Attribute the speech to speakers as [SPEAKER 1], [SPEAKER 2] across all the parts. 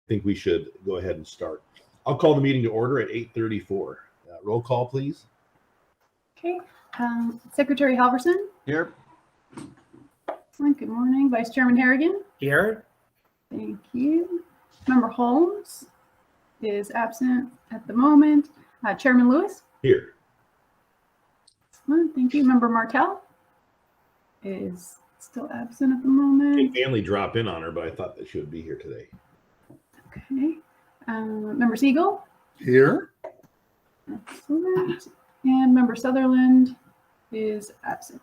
[SPEAKER 1] think we should go ahead and start. I'll call the meeting to order at 8:34. Roll call, please.
[SPEAKER 2] Okay. Secretary Halverson?
[SPEAKER 3] Here.
[SPEAKER 2] Excellent. Good morning. Vice Chairman Harrigan?
[SPEAKER 3] Here.
[SPEAKER 2] Thank you. Member Holmes is absent at the moment. Chairman Lewis?
[SPEAKER 1] Here.
[SPEAKER 2] Excellent. Thank you. Member Martell is still absent at the moment.
[SPEAKER 1] Family drop in on her, but I thought that she would be here today.
[SPEAKER 2] Okay. Member Siegel?
[SPEAKER 4] Here.
[SPEAKER 2] Excellent. And Member Sutherland is absent.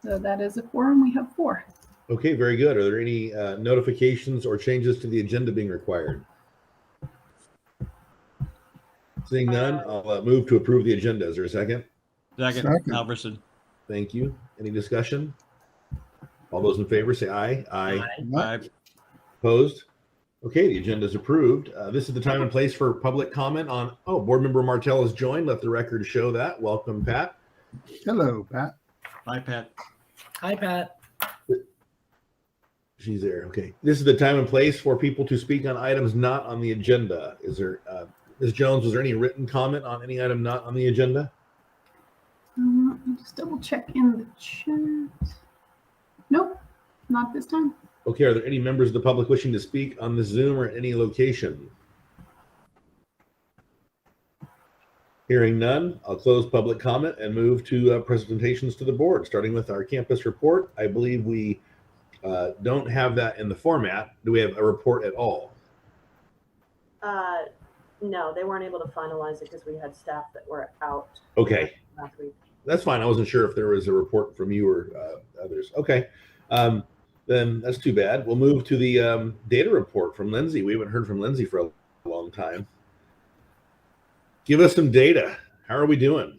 [SPEAKER 2] So that is a quorum. We have 4.
[SPEAKER 1] Okay, very good. Are there any notifications or changes to the agenda being required? Seeing none, I'll move to approve the agenda. Is there a second?
[SPEAKER 3] Second. Halverson.
[SPEAKER 1] Thank you. Any discussion? All those in favor say aye.
[SPEAKER 3] Aye.
[SPEAKER 1] Opposed? Okay, the agenda is approved. This is the time and place for public comment on, Board Member Martell has joined. Let the record show that. Welcome, Pat.
[SPEAKER 4] Hello, Pat.
[SPEAKER 3] Hi, Pat.
[SPEAKER 5] Hi, Pat.
[SPEAKER 1] She's there. Okay. This is the time and place for people to speak on items not on the agenda. Is there, Ms. Jones, was there any written comment on any item not on the agenda?
[SPEAKER 2] Let me just double check in the chat. Nope, not this time.
[SPEAKER 1] Okay, are there any members of the public wishing to speak on the Zoom or any location? Hearing none, I'll close public comment and move to presentations to the board, starting with our campus report. I believe we don't have that in the format. Do we have a report at all?
[SPEAKER 6] No, they weren't able to finalize it because we had staff that were out.
[SPEAKER 1] Okay.
[SPEAKER 6] Last week.
[SPEAKER 1] That's fine. I wasn't sure if there was a report from you or others. Okay. Then that's too bad. We'll move to the data report from Lindsay. We haven't heard from Lindsay for a long time. Give us some data. How are we doing?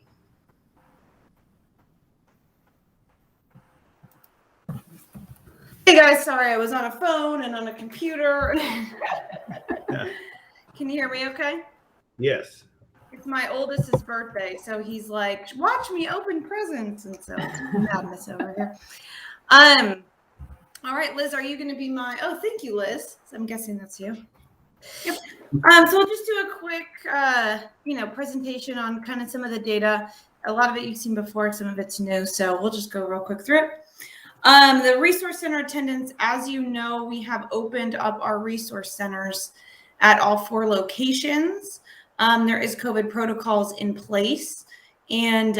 [SPEAKER 7] Hey guys, sorry, I was on a phone and on a computer. Can you hear me okay?
[SPEAKER 1] Yes.
[SPEAKER 7] It's my oldest's birthday, so he's like, watch me open presents, and so it's madness over here. All right, Liz, are you going to be my, thank you, Liz. So I'm guessing that's you. Yep. So we'll just do a quick, presentation on kind of some of the data. A lot of it you've seen before, some of it's new, so we'll just go real quick through it. The Resource Center attendance, as you know, we have opened up our resource centers at all 4 locations. There is COVID protocols in place, and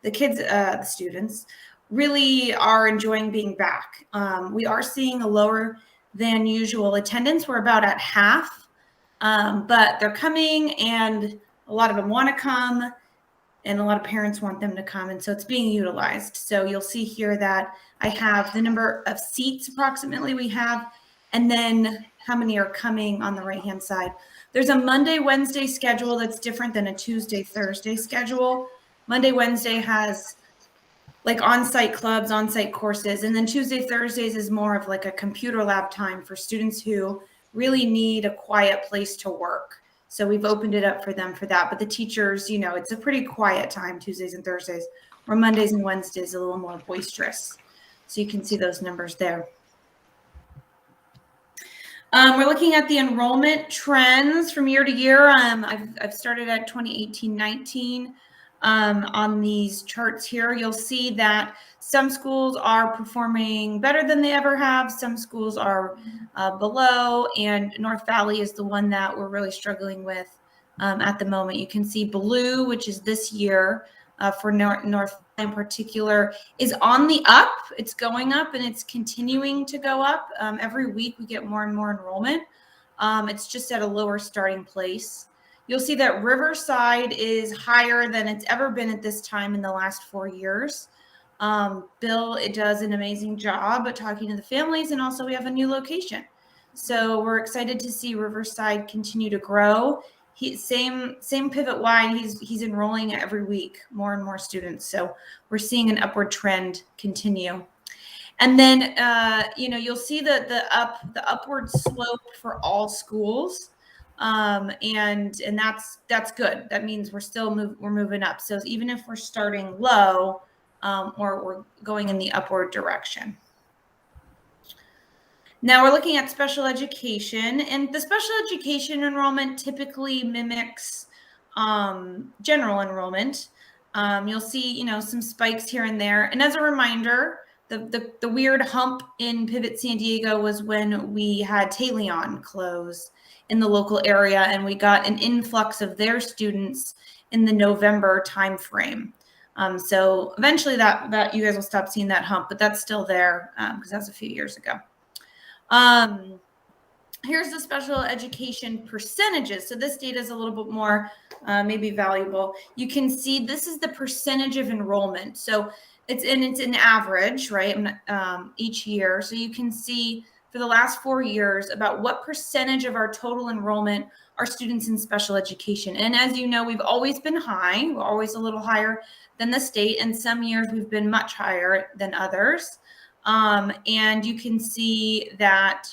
[SPEAKER 7] the kids, the students, really are enjoying being back. We are seeing a lower than usual attendance. We're about at half, but they're coming, and a lot of them want to come, and a lot of parents want them to come, and so it's being utilized. So you'll see here that I have the number of seats approximately we have, and then how many are coming on the right-hand side. There's a Monday, Wednesday schedule that's different than a Tuesday, Thursday schedule. Monday, Wednesday has like on-site clubs, on-site courses, and then Tuesday, Thursdays is more of like a computer lab time for students who really need a quiet place to work. So we've opened it up for them for that. But the teachers, it's a pretty quiet time, Tuesdays and Thursdays, where Mondays and Wednesdays a little more boisterous. So you can see those numbers there. We're looking at the enrollment trends from year to year. I've started at 2018-19 on these charts here. You'll see that some schools are performing better than they ever have. Some schools are below, and North Valley is the one that we're really struggling with at the moment. You can see blue, which is this year for North in particular, is on the up. It's going up, and it's continuing to go up. Every week we get more and more enrollment. It's just at a lower starting place. You'll see that Riverside is higher than it's ever been at this time in the last 4 years. Bill, it does an amazing job at talking to the families, and also we have a new location. So we're excited to see Riverside continue to grow. Same pivot wide, he's enrolling every week, more and more students. So we're seeing an upward trend continue. And then, you'll see the upward slope for all schools. And that's good. That means we're moving up. So even if we're starting low, or we're going in the upward direction. Now we're looking at special education, and the special education enrollment typically mimics general enrollment. You'll see, some spikes here and there. And as a reminder, the weird hump in Pivot San Diego was when we had Talion close in the local area, and we got an influx of their students in the November timeframe. So eventually that you guys will stop seeing that hump, but that's still there because that was a few years ago. Here's the special education percentages. So this data is a little bit more maybe valuable. You can see this is the percentage of enrollment. So it's an average, right? Each year. So you can see for the last 4 years about what percentage of our total enrollment are students in special education. And as you know, we've always been high. We're always a little higher than the state. And some years we've been much higher than others. And you can see that,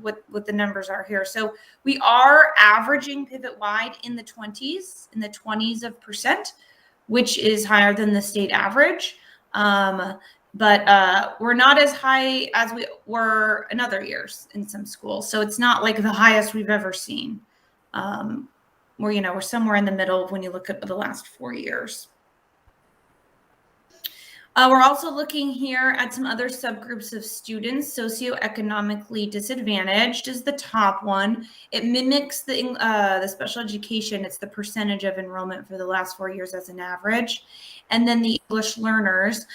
[SPEAKER 7] what the numbers are here. So we are averaging pivot-wide in the 20s of percent, which is higher than the state average. But we're not as high as we were in other years in some schools. So it's not like the highest we've ever seen. We're somewhere in the middle when you look at the last 4 years. We're also looking here at some other subgroups of students. Socioeconomically disadvantaged is the top one. It mimics the special education. It's the percentage of enrollment for the last 4 years as an average. And then the English learners.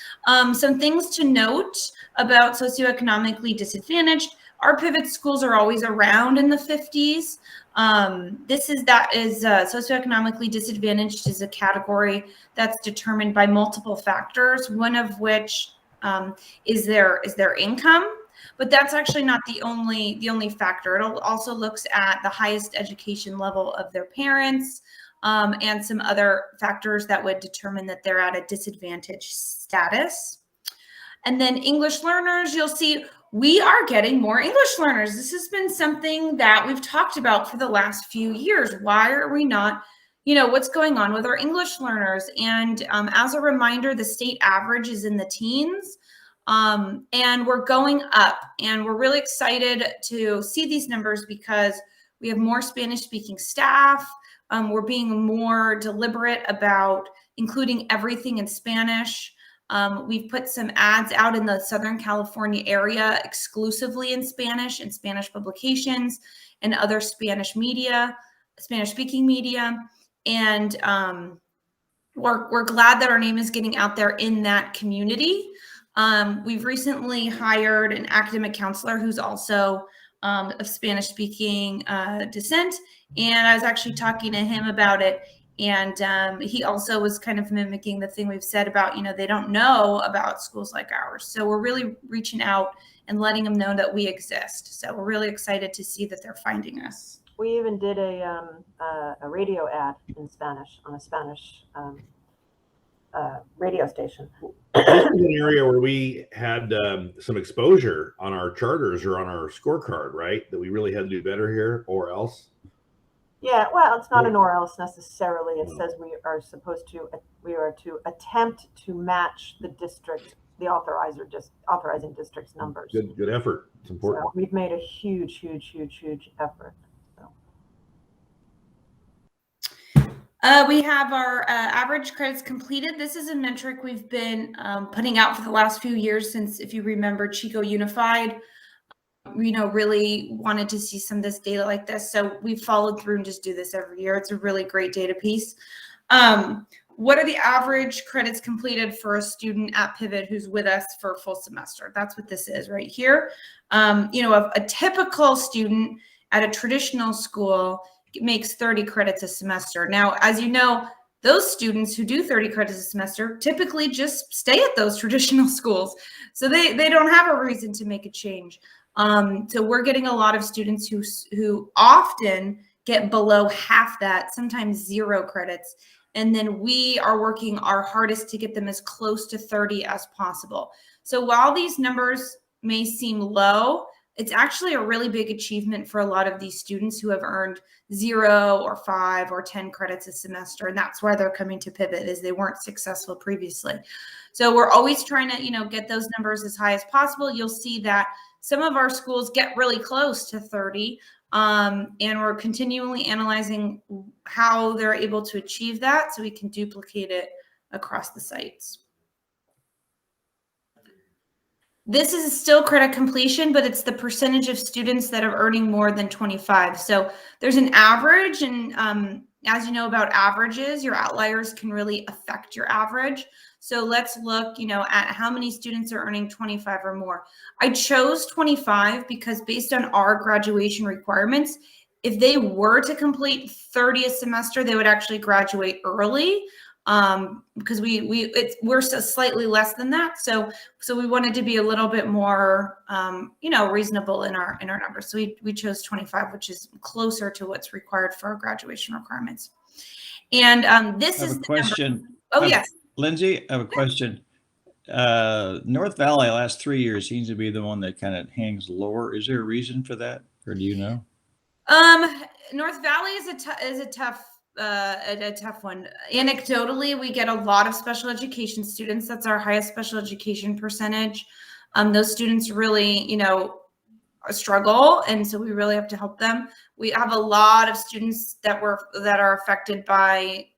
[SPEAKER 7] Some things to note about socioeconomically disadvantaged. Our pivot schools are always around in the 50s. Socioeconomically disadvantaged is a category that's determined by multiple factors, one of which is their income, but that's actually not the only factor. It also looks at the highest education level of their parents and some other factors that would determine that they're at a disadvantaged status. And then English learners, you'll see we are getting more English learners. This has been something that we've talked about for the last few years. Why are we not, what's going on with our English learners? And as a reminder, the state average is in the teens, and we're going up. And we're really excited to see these numbers because we have more Spanish-speaking staff. We're being more deliberate about including everything in Spanish. We've put some ads out in the Southern California area exclusively in Spanish publications and other Spanish speaking media. And we're glad that our name is getting out there in that community. We've recently hired an academic counselor who's also of Spanish speaking descent. And I was actually talking to him about it. And he also was kind of mimicking the thing we've said about, they don't know about schools like ours. So we're really reaching out and letting them know that we exist. So we're really excited to see that they're finding us.
[SPEAKER 6] We even did a radio ad in Spanish on a Spanish radio station.
[SPEAKER 1] This is an area where we had some exposure on our charters or on our scorecard, right? That we really had to do better here, or else.
[SPEAKER 6] Yeah, well, it's not an or else necessarily. It says we are to attempt to match the district, the authorizing district's numbers.
[SPEAKER 1] Good effort. It's important.
[SPEAKER 6] So we've made a huge effort. So.
[SPEAKER 7] We have our average credits completed. This is a metric we've been putting out for the last few years since, if you remember, Chico Unified. Really wanted to see some of this data like this. So we followed through and just do this every year. It's a really great data piece. What are the average credits completed for a student at Pivot who's with us for a full semester? That's what this is right here. A typical student at a traditional school makes 30 credits a semester. Now, as you know, those students who do 30 credits a semester typically just stay at those traditional schools. So they don't have a reason to make a change. So we're getting a lot of students who often get below half that, sometimes 0 credits. And then we are working our hardest to get them as close to 30 as possible. So while these numbers may seem low, it's actually a really big achievement for a lot of these students who have earned 0 or 5 or 10 credits a semester. And that's why they're coming to Pivot, is they weren't successful previously. So we're always trying to, get those numbers as high as possible. You'll see that Some of our schools get really close to 30, and we're continually analyzing how they're able to achieve that so we can duplicate it across the sites. This is still credit completion, but it's the percentage of students that are earning more than 25. So there's an average, and as you know about averages, your outliers can really affect your average. So let's look, at how many students are earning 25 or more. I chose 25 because based on our graduation requirements, if they were to complete 30 a semester, they would actually graduate early. Because we're slightly less than that, so we wanted to be a little bit more reasonable in our numbers. So we chose 25, which is closer to what's required for our graduation requirements. And this is
[SPEAKER 3] a question.
[SPEAKER 7] Oh yes,
[SPEAKER 3] Lindsay, I have a question. North Valley last 3 years seems to be the one that kind of hangs lower. Is there a reason for that, or do you know?
[SPEAKER 7] North Valley is a tough one. Anecdotally, we get a lot of special education students. That's our highest special education percentage. Those students really, struggle, and so we really have to help them. We have a lot of students that are affected by,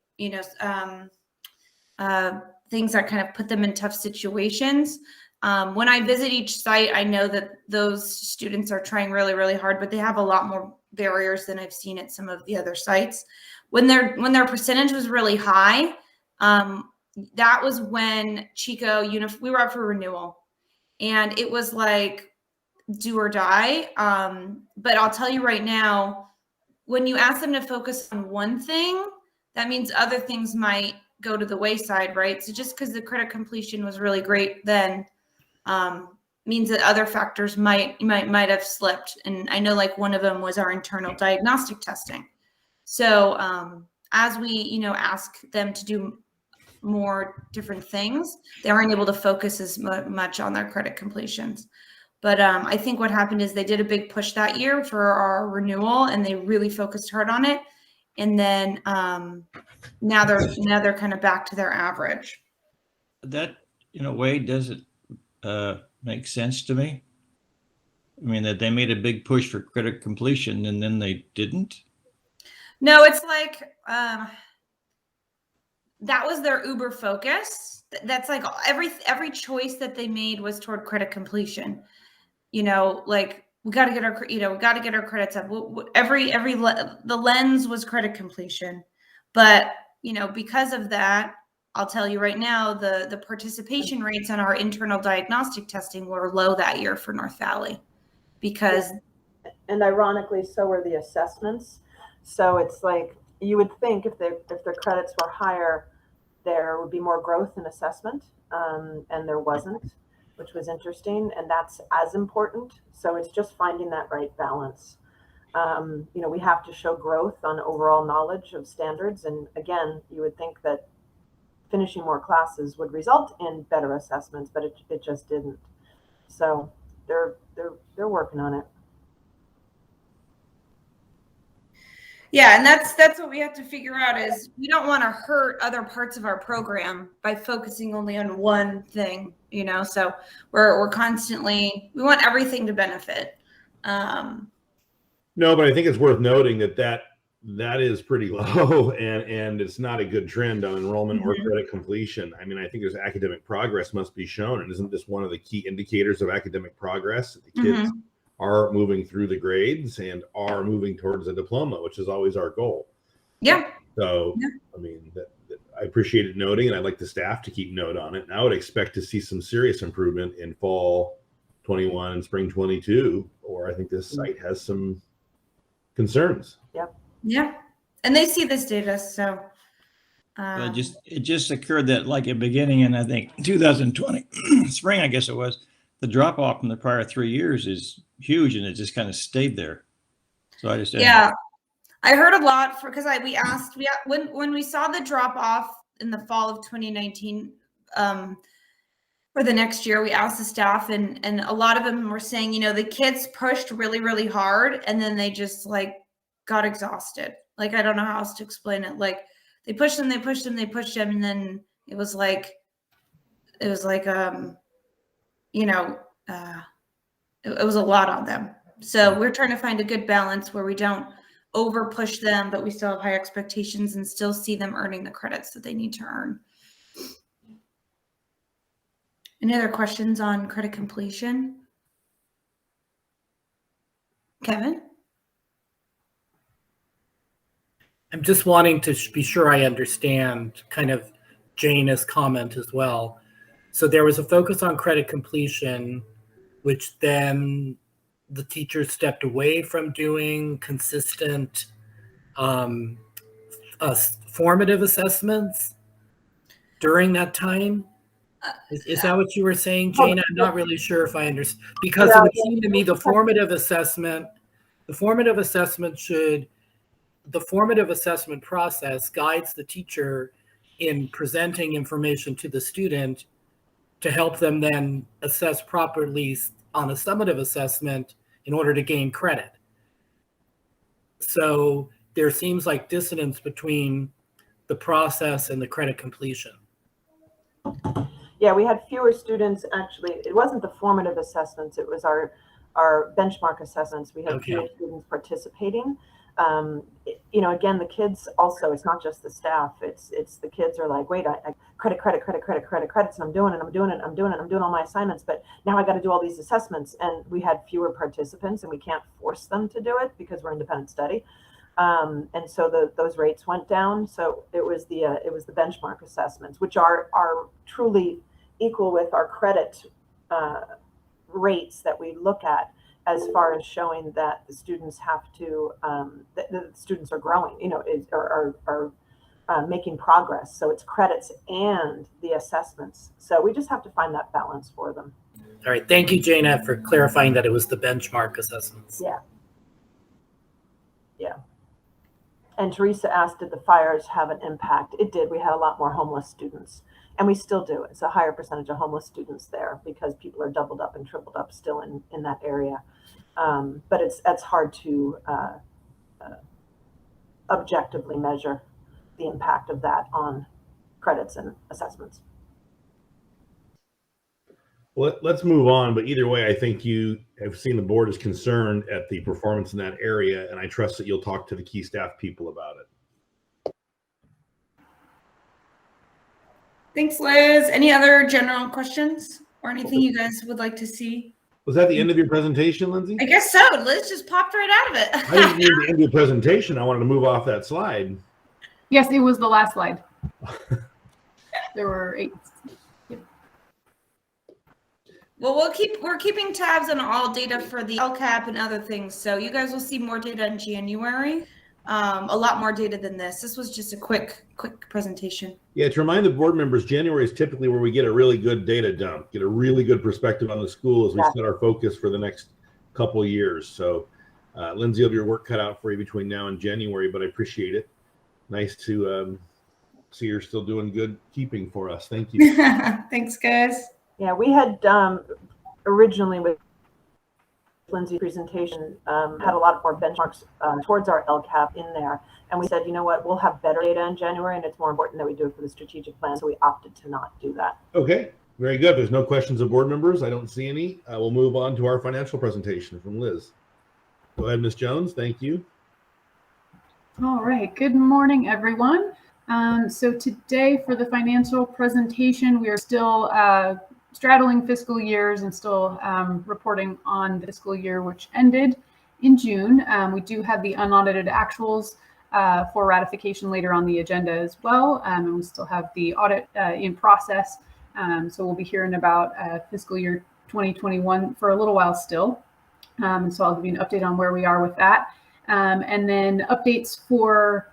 [SPEAKER 7] things that kind of put them in tough situations. When I visit each site, I know that those students are trying really, really hard, but they have a lot more barriers than I've seen at some of the other sites. When their percentage was really high, that was when Chico, we were up for renewal, and it was like do or die. But I'll tell you right now, when you ask them to focus on one thing, that means other things might go to the wayside, right? So just because the credit completion was really great then means that other factors might have slipped. And I know like one of them was our internal diagnostic testing. So as we, ask them to do more different things, they aren't able to focus as much on their credit completions. But I think what happened is they did a big push that year for our renewal, and they really focused hard on it. And then now they're kind of back to their average.
[SPEAKER 3] That, in a way, doesn't make sense to me. I mean, that they made a big push for credit completion and then they didn't.
[SPEAKER 7] No, it's like that was their uber focus. That's like every choice that they made was toward credit completion. Like we got to get our credits up. The lens was credit completion, but because of that, I'll tell you right now, the participation rates on our internal diagnostic testing were low that year for North Valley, because
[SPEAKER 6] and ironically, so were the assessments. So it's like you would think if their credits were higher, there would be more growth in assessment, and there wasn't, which was interesting, and that's as important. So it's just finding that right balance. We have to show growth on overall knowledge of standards, and again, you would think that finishing more classes would result in better assessments, but it just didn't. So they're working on it.
[SPEAKER 7] Yeah, and that's what we have to figure out is we don't want to hurt other parts of our program by focusing only on one thing, so we're constantly, we want everything to benefit.
[SPEAKER 1] No, but I think it's worth noting that is pretty low, and it's not a good trend on enrollment or credit completion. I mean, I think there's academic progress must be shown, and isn't this one of the key indicators of academic progress? The kids are moving through the grades and are moving towards a diploma, which is always our goal.
[SPEAKER 7] Yeah.
[SPEAKER 1] So, yeah. I mean, that I appreciate it noting, and I'd like the staff to keep note on it. And I would expect to see some serious improvement in fall 21 and spring 22, or I think this site has some concerns.
[SPEAKER 6] Yep.
[SPEAKER 7] Yeah. And they see this data, so.
[SPEAKER 3] It just occurred that like at beginning in, I think, 2020, spring, I guess it was, the drop off from the prior 3 years is huge, and it just kind of stayed there. So I just
[SPEAKER 7] I heard a lot when we saw the drop off in the fall of 2019 for the next year, we asked the staff, and a lot of them were saying, the kids pushed really, really hard, and then they just like got exhausted. Like, I don't know how else to explain it. Like they pushed them, and then it was like it was a lot on them. So we're trying to find a good balance where we don't over push them, but we still have high expectations and still see them earning the credits that they need to earn. Any other questions on credit completion? Kevin?
[SPEAKER 5] I'm just wanting to be sure I understand kind of Jana's comment as well. So there was a focus on credit completion, which then the teachers stepped away from doing consistent formative assessments during that time. Is that what you were saying, Jana? I'm not really sure if I understand, because it would seem to me the formative assessment process guides the teacher in presenting information to the student to help them then assess properly on a summative assessment in order to gain credit. So there seems like dissonance between the process and the credit completion.
[SPEAKER 6] Yeah, we had fewer students actually. It wasn't the formative assessments, it was our benchmark assessments. We had fewer students participating. You know, again, the kids also, it's not just the staff, it's the kids are like, wait, I credits, and I'm doing all my assignments, but now I got to do all these assessments. And we had fewer participants, and we can't force them to do it because we're independent study. And so those rates went down. So it was the benchmark assessments, which are truly equal with our credit rates that we look at, as far as showing that the students have to the students are growing, you know, are making progress. So it's credits and the assessments. So we just have to find that balance for them.
[SPEAKER 5] All right, thank you, Jana, for clarifying that it was the benchmark assessments.
[SPEAKER 6] Yeah. And Teresa asked, did the fires have an impact? It did. We had a lot more homeless students, and we still do. It's a higher percentage of homeless students there because people are doubled up and tripled up still in that area. But it's hard to objectively measure the impact of that on credits and assessments.
[SPEAKER 1] Well, let's move on. But either way, I think you have seen the board is concerned at the performance in that area, and I trust that you'll talk to the key staff people about it.
[SPEAKER 7] Thanks, Liz. Any other general questions or anything you guys would like to see?
[SPEAKER 1] Was that the end of your presentation, Lindsay?
[SPEAKER 7] I guess so. Liz just popped right out of it.
[SPEAKER 1] I didn't mean to end your presentation. I wanted to move off that slide.
[SPEAKER 2] Yes, it was the last slide. There were 8.
[SPEAKER 7] Well, we're keeping tabs on all data for the LCAP and other things. So you guys will see more data in January. A lot more data than this. This was just a quick presentation.
[SPEAKER 1] Yeah, to remind the board members, January is typically where we get a really good data dump, get a really good perspective on the school as we set our focus for the next couple of years. So Lindsay, you'll have your work cut out for you between now and January, but I appreciate it. Nice to see you're still doing good keeping for us. Thank you.
[SPEAKER 7] Thanks, guys.
[SPEAKER 6] Yeah, we had originally with Lindsay's presentation had a lot more benchmarks towards our LCAP in there. And we said, you know what, we'll have better data in January, and it's more important that we do it for the strategic plan. So we opted to not do that.
[SPEAKER 1] Okay, very good. There's no questions of board members. I don't see any. We'll move on to our financial presentation from Liz. Go ahead, Ms. Jones. Thank you.
[SPEAKER 2] All right. Good morning, everyone. So today for the financial presentation, we are still straddling fiscal years and still reporting on the fiscal year which ended in June. We do have the unaudited actuals for ratification later on the agenda as well. And we still have the audit in process. So we'll be hearing about fiscal year 2021 for a little while still. So I'll give you an update on where we are with that. And then updates for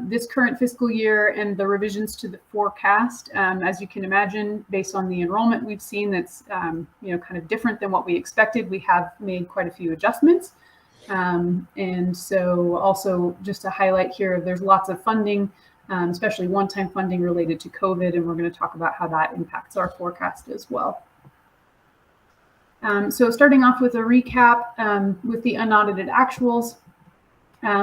[SPEAKER 2] this current fiscal year and the revisions to the forecast. As you can imagine, based on the enrollment we've seen, that's kind of different than what we expected. We have made quite a few adjustments. And so also just to highlight here, there's lots of funding, especially one-time funding related to COVID, and we're going to talk about how that impacts our forecast as well. So starting off with a recap with the unaudited actuals.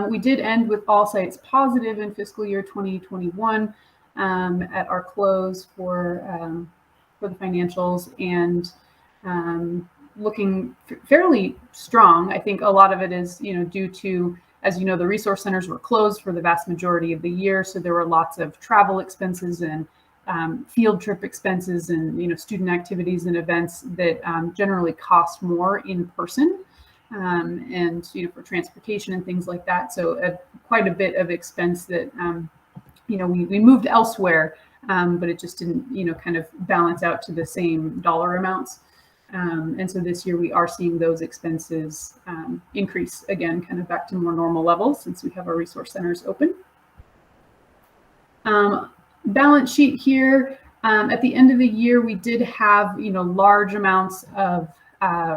[SPEAKER 2] We did end with all sites positive in fiscal year 2021 at our close for the financials, and looking fairly strong. I think a lot of it is, due to, as you know, the resource centers were closed for the vast majority of the year. So there were lots of travel expenses and field trip expenses and, student activities and events that generally cost more in person. And, for transportation and things like that. So quite a bit of expense that, we moved elsewhere, but it just didn't, kind of balance out to the same dollar amounts. And so this year we are seeing those expenses increase again, kind of back to more normal levels since we have our resource centers open. Balance sheet here. At the end of the year, we did have, large amounts of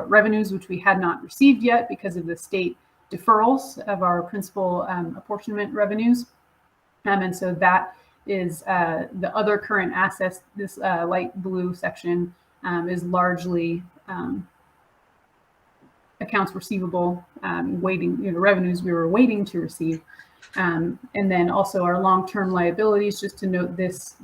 [SPEAKER 2] revenues, which we had not received yet because of the state deferrals of our principal apportionment revenues. And so that is the other current assets. This light blue section is largely accounts receivable, waiting, revenues we were waiting to receive. And then also our long-term liabilities, just to note this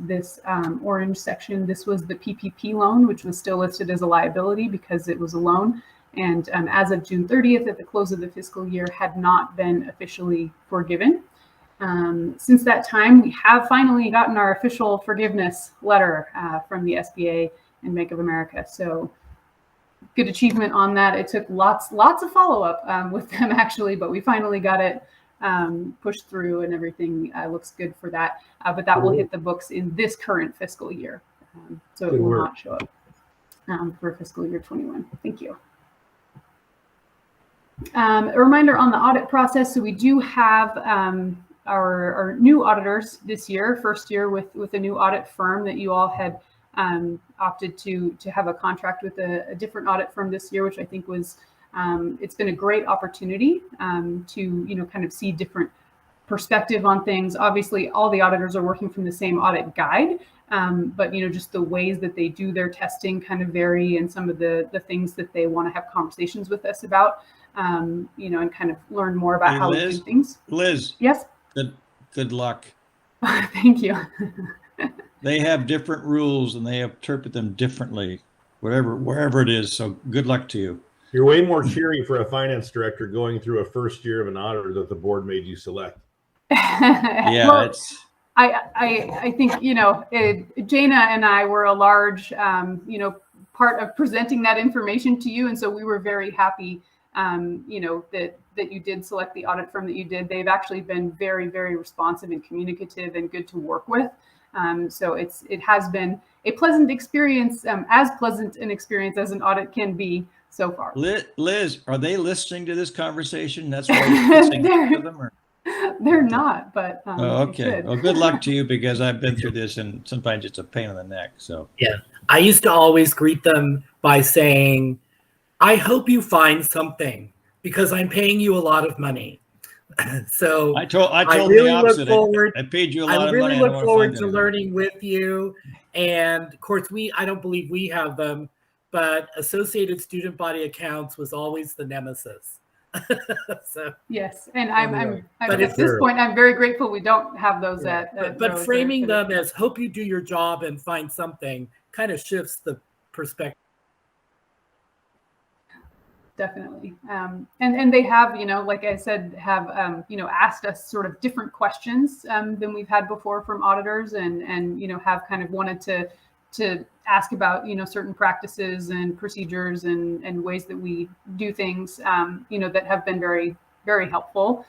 [SPEAKER 2] orange section, this was the PPP loan, which was still listed as a liability because it was a loan. And as of June 30th, at the close of the fiscal year, had not been officially forgiven. Since that time, we have finally gotten our official forgiveness letter from the SBA and Bank of America. So good achievement on that. It took lots of follow-up with them actually, but we finally got it pushed through and everything looks good for that. But that will hit the books in this current fiscal year. So it will not show up for fiscal year 21. Thank you. A reminder on the audit process. So we do have our new auditors this year, first year with a new audit firm that you all had opted to have a contract with a different audit firm this year, which I think was it's been a great opportunity to kind of see different perspective on things. Obviously, all the auditors are working from the same audit guide, but just the ways that they do their testing kind of vary, and some of the things that they want to have conversations with us about, and kind of learn more about how we do things.
[SPEAKER 3] Liz.
[SPEAKER 2] Yes.
[SPEAKER 3] Good luck.
[SPEAKER 2] Thank you.
[SPEAKER 3] They have different rules and they interpret them differently, wherever it is. So good luck to you.
[SPEAKER 1] You're way more cheery for a finance director going through a first year of an auditor that the board made you select.
[SPEAKER 3] Yeah,
[SPEAKER 2] well, I think Jana and I were a large part of presenting that information to you, and so we were very happy that you did select the audit firm that you did. They've actually been very, very responsive and communicative and good to work with. So it has been a pleasant experience, as pleasant an experience as an audit can be so far.
[SPEAKER 3] Liz, are they listening to this conversation? That's why you're listening to them? Or?
[SPEAKER 2] They're not, but
[SPEAKER 3] okay. Well, good luck to you, because I've been through this and sometimes it's a pain in the neck. So
[SPEAKER 5] yeah, I used to always greet them by saying, I hope you find something because I'm paying you a lot of money. So
[SPEAKER 3] I told
[SPEAKER 5] really
[SPEAKER 3] the opposite.
[SPEAKER 5] I
[SPEAKER 3] paid you a lot
[SPEAKER 5] I
[SPEAKER 3] of
[SPEAKER 5] really
[SPEAKER 3] money.
[SPEAKER 5] look forward to learning with you. And of course, I don't believe we have them, but Associated Student Body Accounts was always the nemesis. So
[SPEAKER 2] yes, and but at
[SPEAKER 5] this
[SPEAKER 2] point, I'm very grateful we don't have those at
[SPEAKER 5] but framing them as hope you do your job and find something kind of shifts the perspective.
[SPEAKER 2] Definitely. And they have, like I said, have, asked us sort of different questions than we've had before from auditors, and have kind of wanted to ask about, certain practices and procedures and ways that we do things, that have been very, very helpful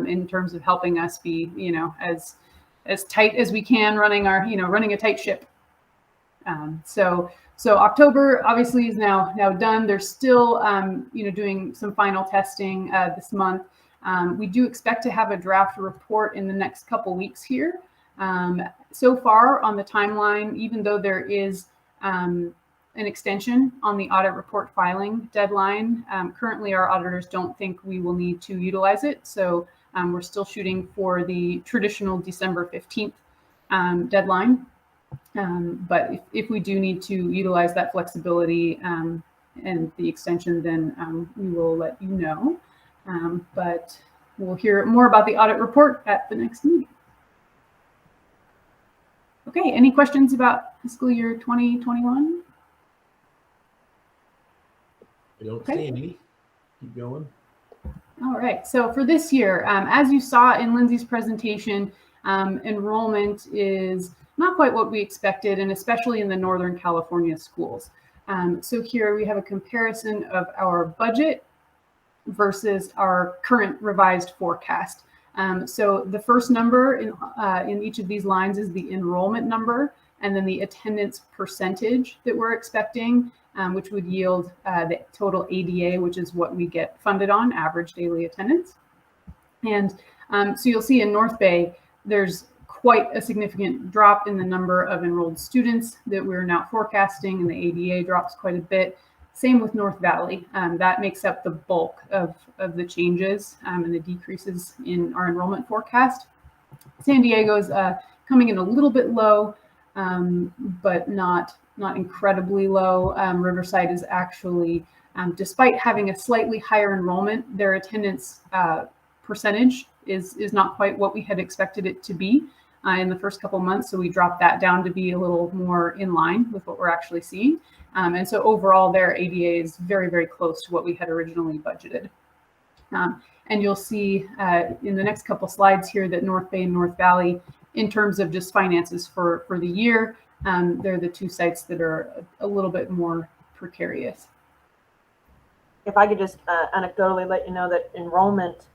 [SPEAKER 2] in terms of helping us be, as tight as we can running a tight ship. So October obviously is now done. They're still, doing some final testing this month. We do expect to have a draft report in the next couple weeks here. So far on the timeline, even though there is an extension on the audit report filing deadline, currently our auditors don't think we will need to utilize it. So we're still shooting for the traditional December 15th deadline. But if we do need to utilize that flexibility and the extension, then we will let you know. But we'll hear more about the audit report at the next meeting. Okay, any questions about fiscal year 2021?
[SPEAKER 1] I don't
[SPEAKER 2] Okay.
[SPEAKER 1] see any. Keep going.
[SPEAKER 2] All right, so for this year, as you saw in Lindsay's presentation, enrollment is not quite what we expected, and especially in the Northern California schools. So here we have a comparison of our budget versus our current revised forecast. So the first number in each of these lines is the enrollment number, and then the attendance percentage that we're expecting, which would yield the total ADA, which is what we get funded on, average daily attendance. And so you'll see in North Bay, there's quite a significant drop in the number of enrolled students that we're now forecasting, and the ADA drops quite a bit. Same with North Valley. That makes up the bulk of the changes and the decreases in our enrollment forecast. San Diego's coming in a little bit low, but not incredibly low. Riverside is actually, despite having a slightly higher enrollment, their attendance percentage is not quite what we had expected it to be in the first couple months. So we dropped that down to be a little more in line with what we're actually seeing. And so overall, their ADA is very, very close to what we had originally budgeted. And you'll see in the next couple slides here that North Bay and North Valley, in terms of just finances for the year, they're the two sites that are a little bit more precarious.
[SPEAKER 6] If I could just anecdotally let you know that enrollment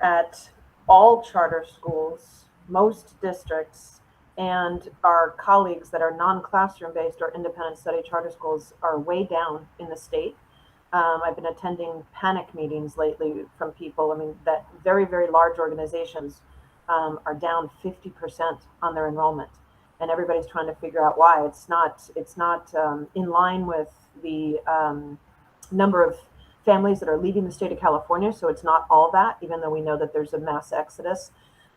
[SPEAKER 6] at all charter schools, most districts, and our colleagues that are non-classroom based or independent study charter schools are way down in the state. I've been attending panic meetings lately from people. I mean, that very, very large organizations are down 50% on their enrollment, and everybody's trying to figure out why. It's not in line with the number of families that are leaving the state of California. So it's not all that, even though we know that there's a mass exodus.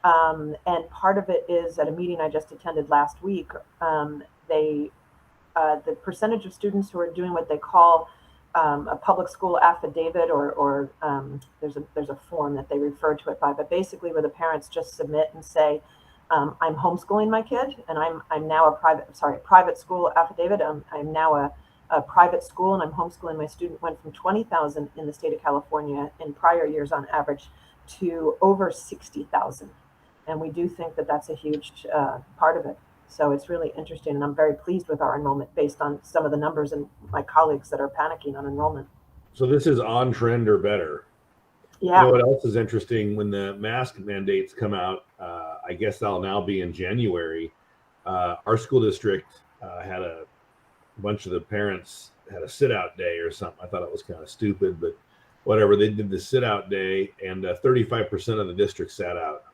[SPEAKER 6] And part of it is at a meeting I just attended last week. The percentage of students who are doing what they call a public school affidavit, or there's a form that they refer to it by, but basically where the parents just submit and say, I'm homeschooling my kid, and I'm now a private school affidavit. I'm now a private school, and I'm homeschooling my student. Went from 20,000 in the state of California in prior years on average to over 60,000. And we do think that that's a huge part of it. So it's really interesting, and I'm very pleased with our enrollment based on some of the numbers and my colleagues that are panicking on enrollment.
[SPEAKER 1] So this is on trend or better.
[SPEAKER 6] Yeah.
[SPEAKER 1] You know what else is interesting? When the mask mandates come out, I guess that'll now be in January. Our school district had a bunch of the parents had a sit-out day or something. I thought it was kind of stupid, but whatever. They did the sit-out day, and 35% of the district sat out.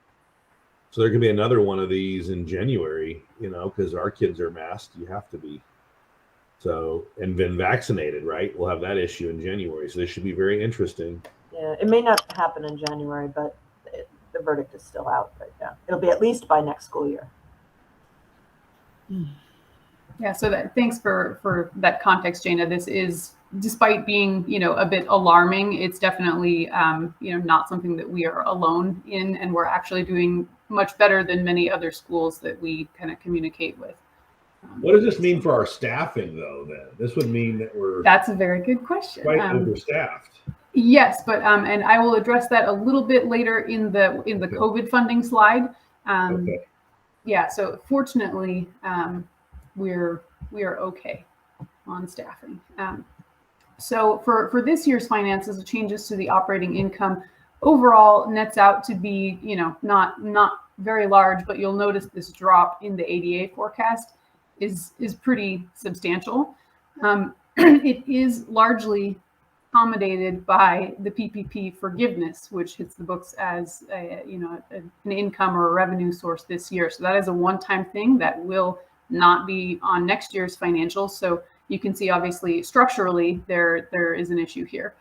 [SPEAKER 1] So there could be another one of these in January, because our kids are masked. You have to be. So, and been vaccinated, right? We'll have that issue in January. So this should be very interesting.
[SPEAKER 6] Yeah, it may not happen in January, but the verdict is still out. But yeah, it'll be at least by next school year.
[SPEAKER 2] Yeah, so thanks for that context, Jana. This is, despite being, a bit alarming, it's definitely, not something that we are alone in, and we're actually doing much better than many other schools that we kind of communicate with.
[SPEAKER 1] What does this mean for our staffing, though, then? This would mean that we're...
[SPEAKER 2] That's a very good question.
[SPEAKER 1] Quite overstaffed.
[SPEAKER 2] Yes, but, and I will address that a little bit later in the COVID funding slide.
[SPEAKER 1] Okay.
[SPEAKER 2] Yeah, so fortunately, we are okay on staffing. So for this year's finances, the changes to the operating income overall nets out to be, not very large, but you'll notice this drop in the ADA forecast is pretty substantial. It is largely accommodated by the PPP forgiveness, which hits the books as an income or a revenue source this year. So that is a one-time thing that will not be on next year's financials. So you can see, obviously, structurally, there is an issue here.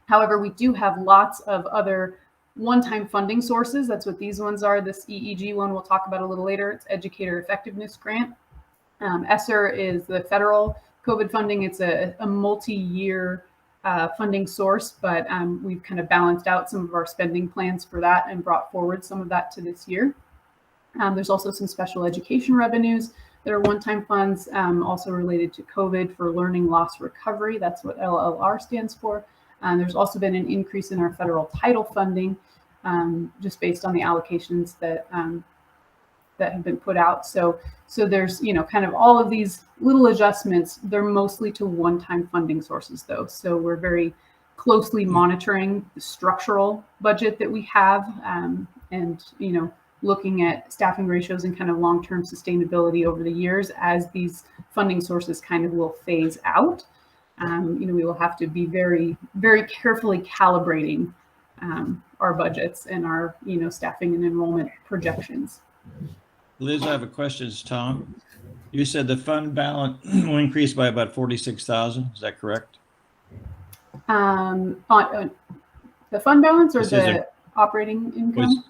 [SPEAKER 2] However, we do have lots of other one-time funding sources. That's what these ones are. This EEG one we'll talk about a little later. It's Educator Effectiveness Grant. ESSER is the federal COVID funding. It's a multi-year funding source, but we've kind of balanced out some of our spending plans for that and brought forward some of that to this year. There's also some special education revenues, There are one-time funds also related to COVID for learning loss recovery. That's what LLR stands for. There's also been an increase in our federal title funding, just based on the allocations that that have been put out. So there's, kind of all of these little adjustments. They're mostly to one-time funding sources, though. So we're very closely monitoring the structural budget that we have, and looking at staffing ratios and kind of long-term sustainability over the years as these funding sources kind of will phase out. We will have to be very, very carefully calibrating our budgets and our, staffing and enrollment projections.
[SPEAKER 3] Liz, I have a question. It's Tom. You said the fund balance will increase by about 46,000. Is that correct?
[SPEAKER 2] On the fund balance or the operating income?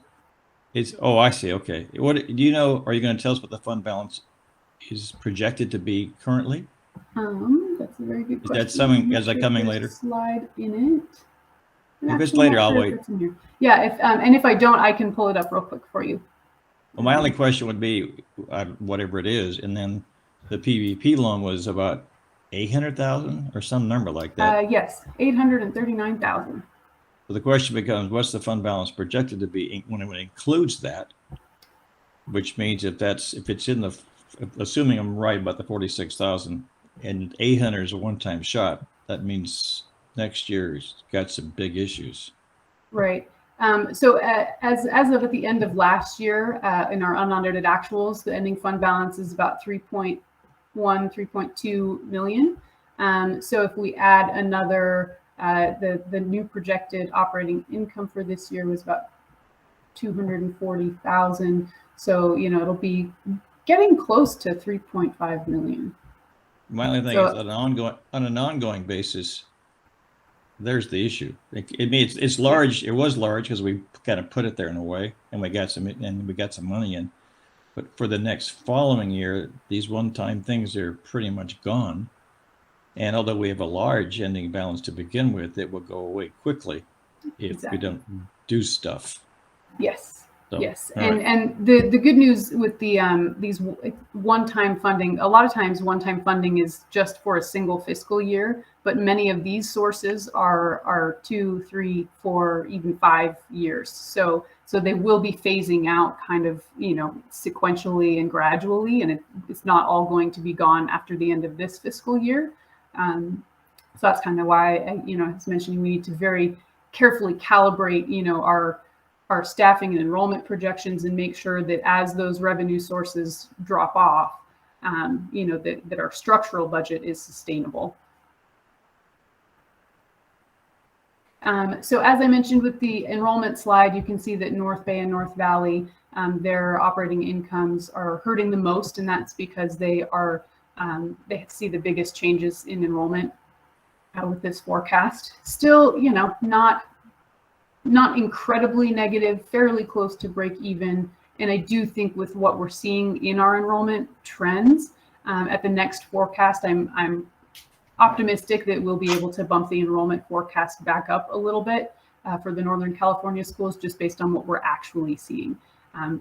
[SPEAKER 3] Oh, I see. Okay. What do you know? Are you going to tell us what the fund balance is projected to be currently?
[SPEAKER 2] That's a very good question.
[SPEAKER 3] Is that something? Is that coming later?
[SPEAKER 2] Slide in it.
[SPEAKER 3] If it's later, I'll wait.
[SPEAKER 2] Yeah. And if I don't, I can pull it up real quick for you.
[SPEAKER 3] Well, my only question would be whatever it is, and then the PPP loan was about 800,000 or some number like that.
[SPEAKER 2] Yes, 839,000.
[SPEAKER 3] So the question becomes, what's the fund balance projected to be when it includes that? Which means if it's in the, assuming I'm right about the 46,000 and 800 is a one-time shot, that means next year's got some big issues.
[SPEAKER 2] Right. So as of at the end of last year, in our unaudited actuals, the ending fund balance is about 3.2 million. So if we add another, the new projected operating income for this year was about 240,000. So, it'll be getting close to 3.5 million.
[SPEAKER 3] My only thing is on an ongoing basis, there's the issue. It's large. It was large because we kind of put it there in a way, and we got some money in. But for the next following year, these one-time things are pretty much gone. And although we have a large ending balance to begin with, it will go away quickly if we don't do stuff.
[SPEAKER 2] Yes.
[SPEAKER 3] So,
[SPEAKER 2] yes.
[SPEAKER 3] Right.
[SPEAKER 2] And the good news with the these one-time funding, a lot of times one-time funding is just for a single fiscal year, but many of these sources are 2, 3, 4, even 5 years. So they will be phasing out kind of, sequentially and gradually, and it's not all going to be gone after the end of this fiscal year. So that's kind of why, I was mentioning we need to very carefully calibrate, our staffing and enrollment projections and make sure that as those revenue sources drop off, that our structural budget is sustainable. So as I mentioned with the enrollment slide, you can see that North Bay and North Valley, their operating incomes are hurting the most, and that's because they see the biggest changes in enrollment with this forecast. Still, not incredibly negative, fairly close to break even. And I do think with what we're seeing in our enrollment trends at the next forecast, I'm optimistic that we'll be able to bump the enrollment forecast back up a little bit for the Northern California schools, just based on what we're actually seeing.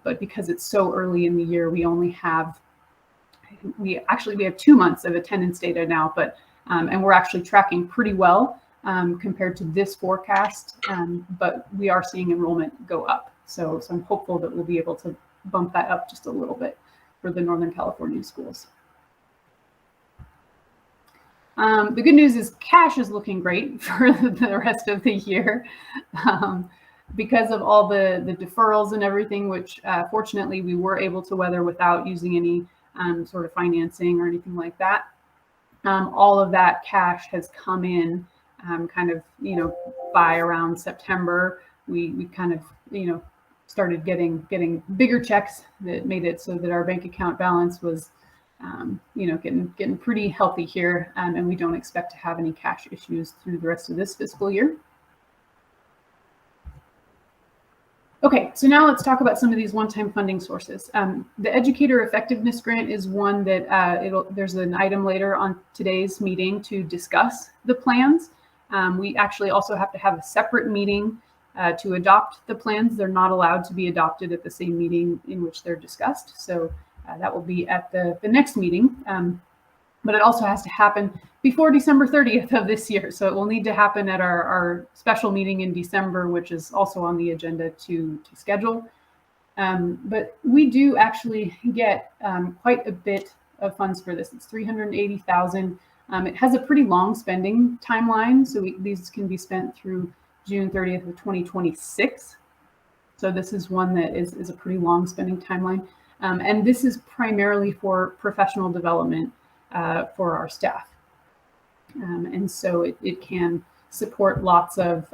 [SPEAKER 2] But because it's so early in the year, we have 2 months of attendance data now, but and we're actually tracking pretty well compared to this forecast, but we are seeing enrollment go up. So I'm hopeful that we'll be able to bump that up just a little bit for the Northern California schools. The good news is cash is looking great for the rest of the year because of all the deferrals and everything, which fortunately we were able to weather without using any sort of financing or anything like that. All of that cash has come in kind of, by around September. We kind of, started getting bigger checks that made it so that our bank account balance was, getting pretty healthy here, and we don't expect to have any cash issues through the rest of this fiscal year. Okay, so now let's talk about some of these one-time funding sources. The Educator Effectiveness Grant is one that there's an item later on today's meeting to discuss the plans. We actually also have to have a separate meeting to adopt the plans. They're not allowed to be adopted at the same meeting in which they're discussed. So That will be at the next meeting, but it also has to happen before December 30th of this year. So it will need to happen at our special meeting in December, which is also on the agenda to schedule. But we do actually get quite a bit of funds for this. It's $380,000. It has a pretty long spending timeline, so these can be spent through June 30th of 2026. So this is one that is a pretty long spending timeline. And this is primarily for professional development for our staff. And so it can support lots of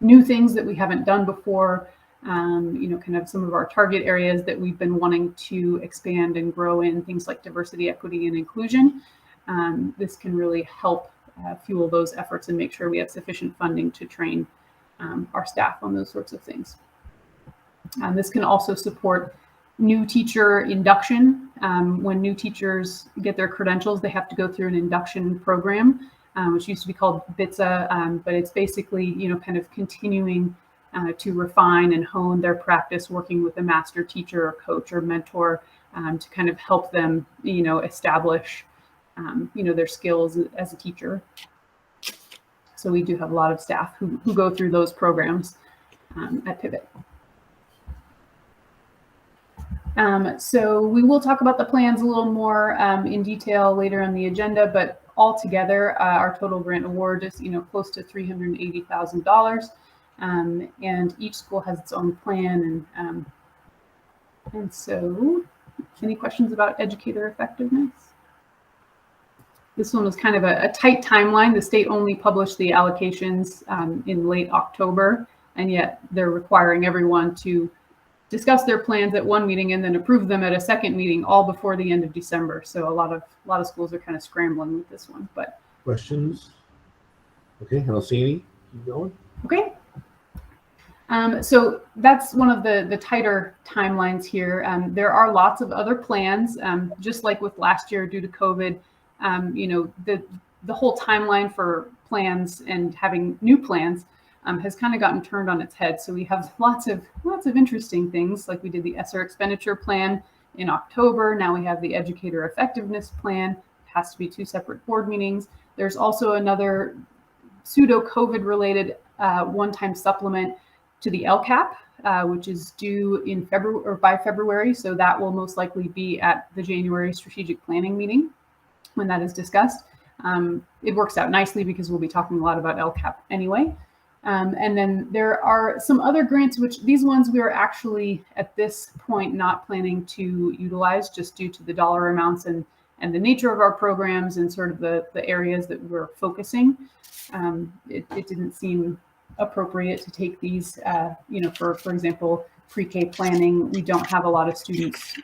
[SPEAKER 2] new things that we haven't done before, kind of some of our target areas that we've been wanting to expand and grow in, things like diversity, equity, and inclusion. This can really help fuel those efforts and make sure we have sufficient funding to train our staff on those sorts of things. This can also support new teacher induction. When new teachers get their credentials, they have to go through an induction program, which used to be called BITSA, but it's basically, kind of continuing to refine and hone their practice working with a master teacher or coach or mentor to kind of help them, establish, their skills as a teacher. So we do have a lot of staff who go through those programs at Pivot. So we will talk about the plans a little more in detail later on the agenda, but altogether, our total grant award is, close to $380,000. And each school has its own plan. And so any questions about educator effectiveness? This one was kind of a tight timeline. The state only published the allocations in late October, and yet they're requiring everyone to discuss their plans at one meeting and then approve them at a second meeting, all before the end of December. So a lot of schools are kind of scrambling with this one. But
[SPEAKER 1] questions? Okay, I don't see any. Keep going.
[SPEAKER 2] Okay. So that's one of the tighter timelines here. There are lots of other plans, just like with last year due to COVID. The whole timeline for plans and having new plans has kind of gotten turned on its head. So we have lots of interesting things, like we did the ESSER expenditure plan in October. Now we have the educator effectiveness plan. It has to be 2 separate board meetings. There's also another pseudo COVID related one-time supplement to the LCAP, which is due in February or by February. So that will most likely be at the January strategic planning meeting when that is discussed. It works out nicely because we'll be talking a lot about LCAP anyway. And then there are some other grants, which these ones we are actually at this point not planning to utilize just due to the dollar amounts and the nature of our programs and sort of the areas that we're focusing. It didn't seem appropriate to take these, for example, pre-K planning. We don't have a lot of students,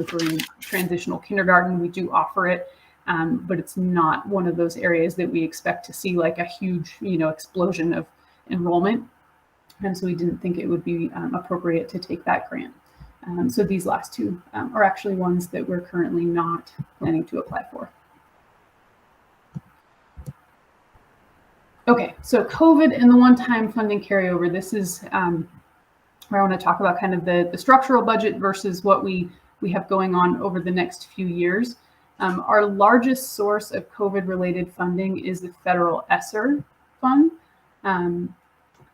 [SPEAKER 2] for transitional kindergarten. We do offer it, but it's not one of those areas that we expect to see like a huge, explosion of enrollment. And so we didn't think it would be appropriate to take that grant. So these last two are actually ones that we're currently not planning to apply for. Okay, so COVID and the one-time funding carryover. This is where I want to talk about kind of the structural budget versus what we have going on over the next few years. Our largest source of COVID-related funding is the federal ESSER fund.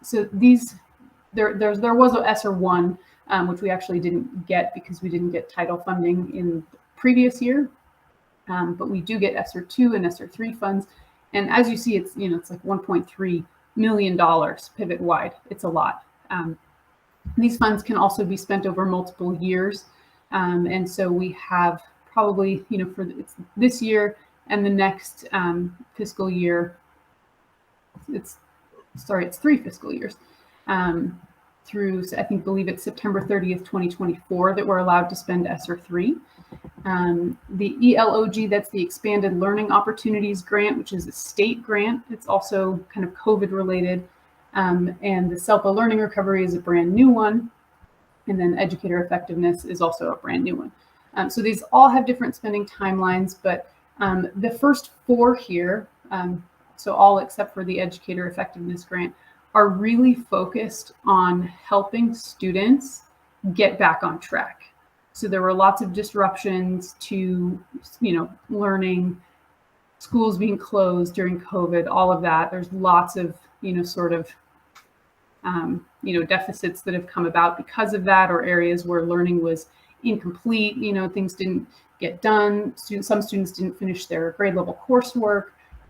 [SPEAKER 2] So there was a ESSER 1, which we actually didn't get because we didn't get title funding in the previous year. But we do get ESSER 2 and ESSER 3 funds. And as you see, it's like $1.3 million pivot-wide. It's a lot. These funds can also be spent over multiple years. And so we have probably, for this year and the next fiscal year, it's 3 fiscal years through, I believe it's September 30th, 2024 that we're allowed to spend ESSER 3. The ELOG, that's the Expanded Learning Opportunities Grant, which is a state grant. It's also kind of COVID related. And the SELPA Learning Recovery is a brand new one. And then Educator Effectiveness is also a brand new one. So these all have different spending timelines, but the first 4 here, so all except for the Educator Effectiveness Grant, are really focused on helping students get back on track. So there were lots of disruptions to, learning, schools being closed during COVID, all of that. There's lots of, deficits that have come about because of that, or areas where learning was incomplete. Things didn't get done. Some students didn't finish their grade level coursework,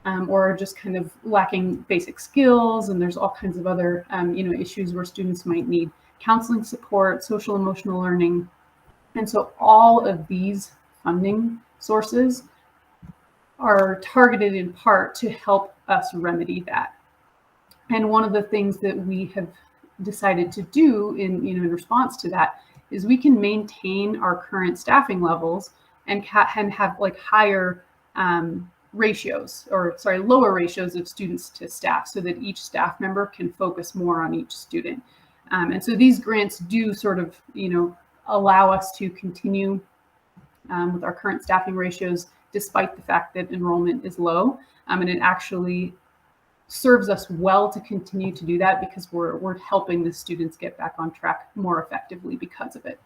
[SPEAKER 2] or just kind of lacking basic skills. And there's all kinds of other, issues where students might need counseling support, social emotional learning. And so all of these funding sources are targeted in part to help us remedy that. And one of the things that we have decided to do in response to that is we can maintain our current staffing levels and have like higher lower ratios of students to staff, so that each staff member can focus more on each student. And so these grants do sort of, allow us to continue with our current staffing ratios, despite the fact that enrollment is low. And it actually serves us well to continue to do that, because we're helping the students get back on track more effectively because of it.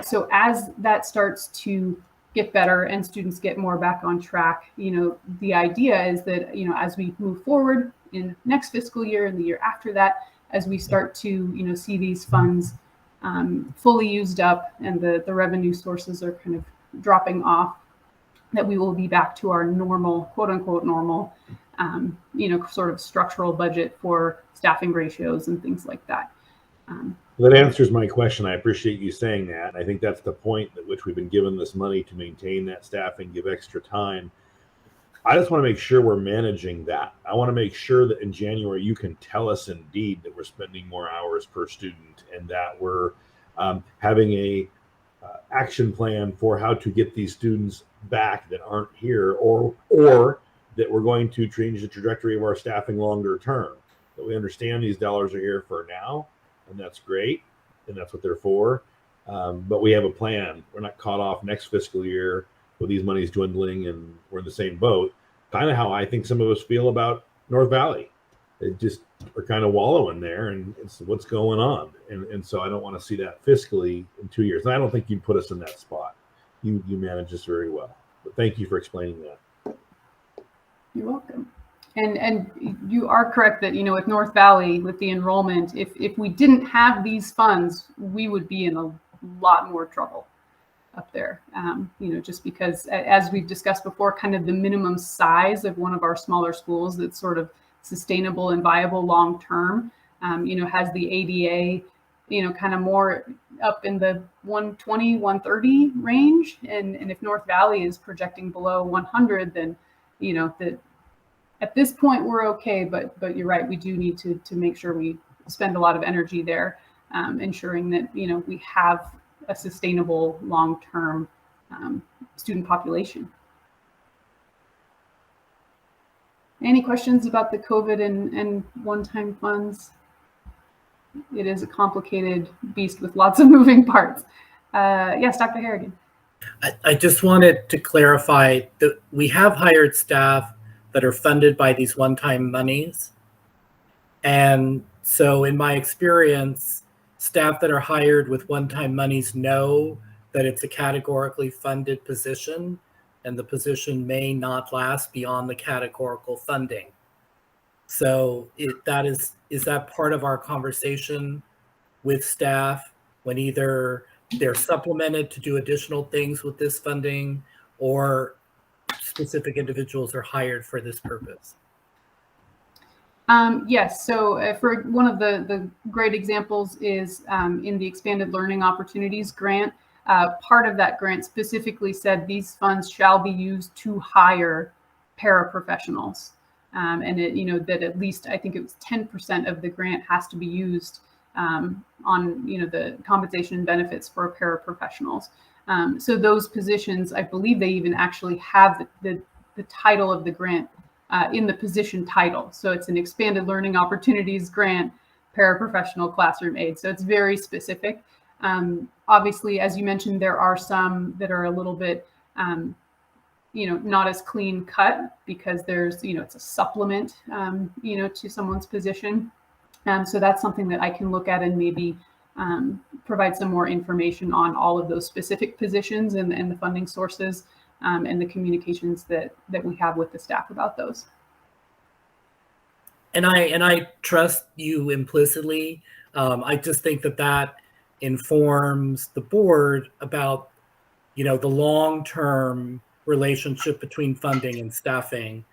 [SPEAKER 2] So as that starts to get better and students get more back on track, the idea is that, as we move forward in next fiscal year and the year after that, as we start to, see these funds fully used up and the revenue sources are kind of dropping off, that we will be back to our normal, quote unquote, normal, sort of structural budget for staffing ratios and things like that.
[SPEAKER 1] That answers my question. I appreciate you saying that. I think that's the point at which we've been given this money to maintain that staffing, give extra time. I just want to make sure we're managing that. I want to make sure that in January you can tell us indeed that we're spending more hours per student, and that we're having a action plan for how to get these students back that aren't here, or that we're going to change the trajectory of our staffing longer term. That we understand these dollars are here for now, and that's great, and that's what they're for. But we have a plan. We're not caught off next fiscal year with these monies dwindling and we're in the same boat. Kind of how I think some of us feel about North Valley. They just are kind of wallowing there, and it's what's going on. And so I don't want to see that fiscally in 2 years. And I don't think you'd put us in that spot. You manage this very well. But thank you for explaining that.
[SPEAKER 2] You're welcome. And you are correct that, with North Valley, with the enrollment, if we didn't have these funds, we would be in a lot more trouble up there, just because, as we've discussed before, kind of the minimum size of one of our smaller schools that's sort of sustainable and viable long term, has the ADA, kind of more up in the 120, 130 range. And if North Valley is projecting below 100, then, that at this point we're okay. But you're right, we do need to make sure we spend a lot of energy there, ensuring that, we have a sustainable long-term student population. Any questions about the COVID and one-time funds? It is a complicated beast with lots of moving parts. Yes, Dr. Harrigan.
[SPEAKER 5] I just wanted to clarify that we have hired staff that are funded by these one-time monies. And so in my experience, staff that are hired with one-time monies know that it's a categorically funded position, and the position may not last beyond the categorical funding. So is that part of our conversation with staff when either they're supplemented to do additional things with this funding, or specific individuals are hired for this purpose?
[SPEAKER 2] Yes, so for one of the great examples is in the Expanded Learning Opportunities grant. Part of that grant specifically said these funds shall be used to hire paraprofessionals. And that at least, I think it was 10% of the grant has to be used on, the compensation and benefits for paraprofessionals. So those positions, I believe they even actually have the title of the grant in the position title. So it's an Expanded Learning Opportunities grant, paraprofessional classroom aide. So it's very specific. Obviously, as you mentioned, there are some that are a little bit, not as clean cut, because there's, it's a supplement, to someone's position. So that's something that I can look at and maybe provide some more information on all of those specific positions and the funding sources and the communications that we have with the staff about those.
[SPEAKER 5] And I trust you implicitly. I just think that informs the board about, the long-term relationship between funding and staffing,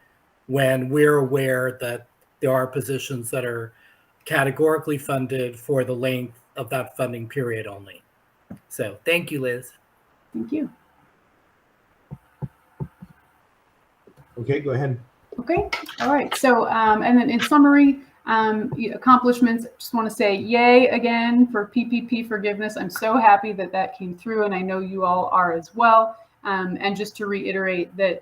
[SPEAKER 5] when we're aware that there are positions that are categorically funded for the length of that funding period only. So thank you, Liz.
[SPEAKER 2] Thank you.
[SPEAKER 1] Okay, go ahead.
[SPEAKER 2] Okay, all right. So, and then in summary, accomplishments, just want to say yay again for PPP forgiveness. I'm so happy that came through, and I know you all are as well. And just to reiterate that,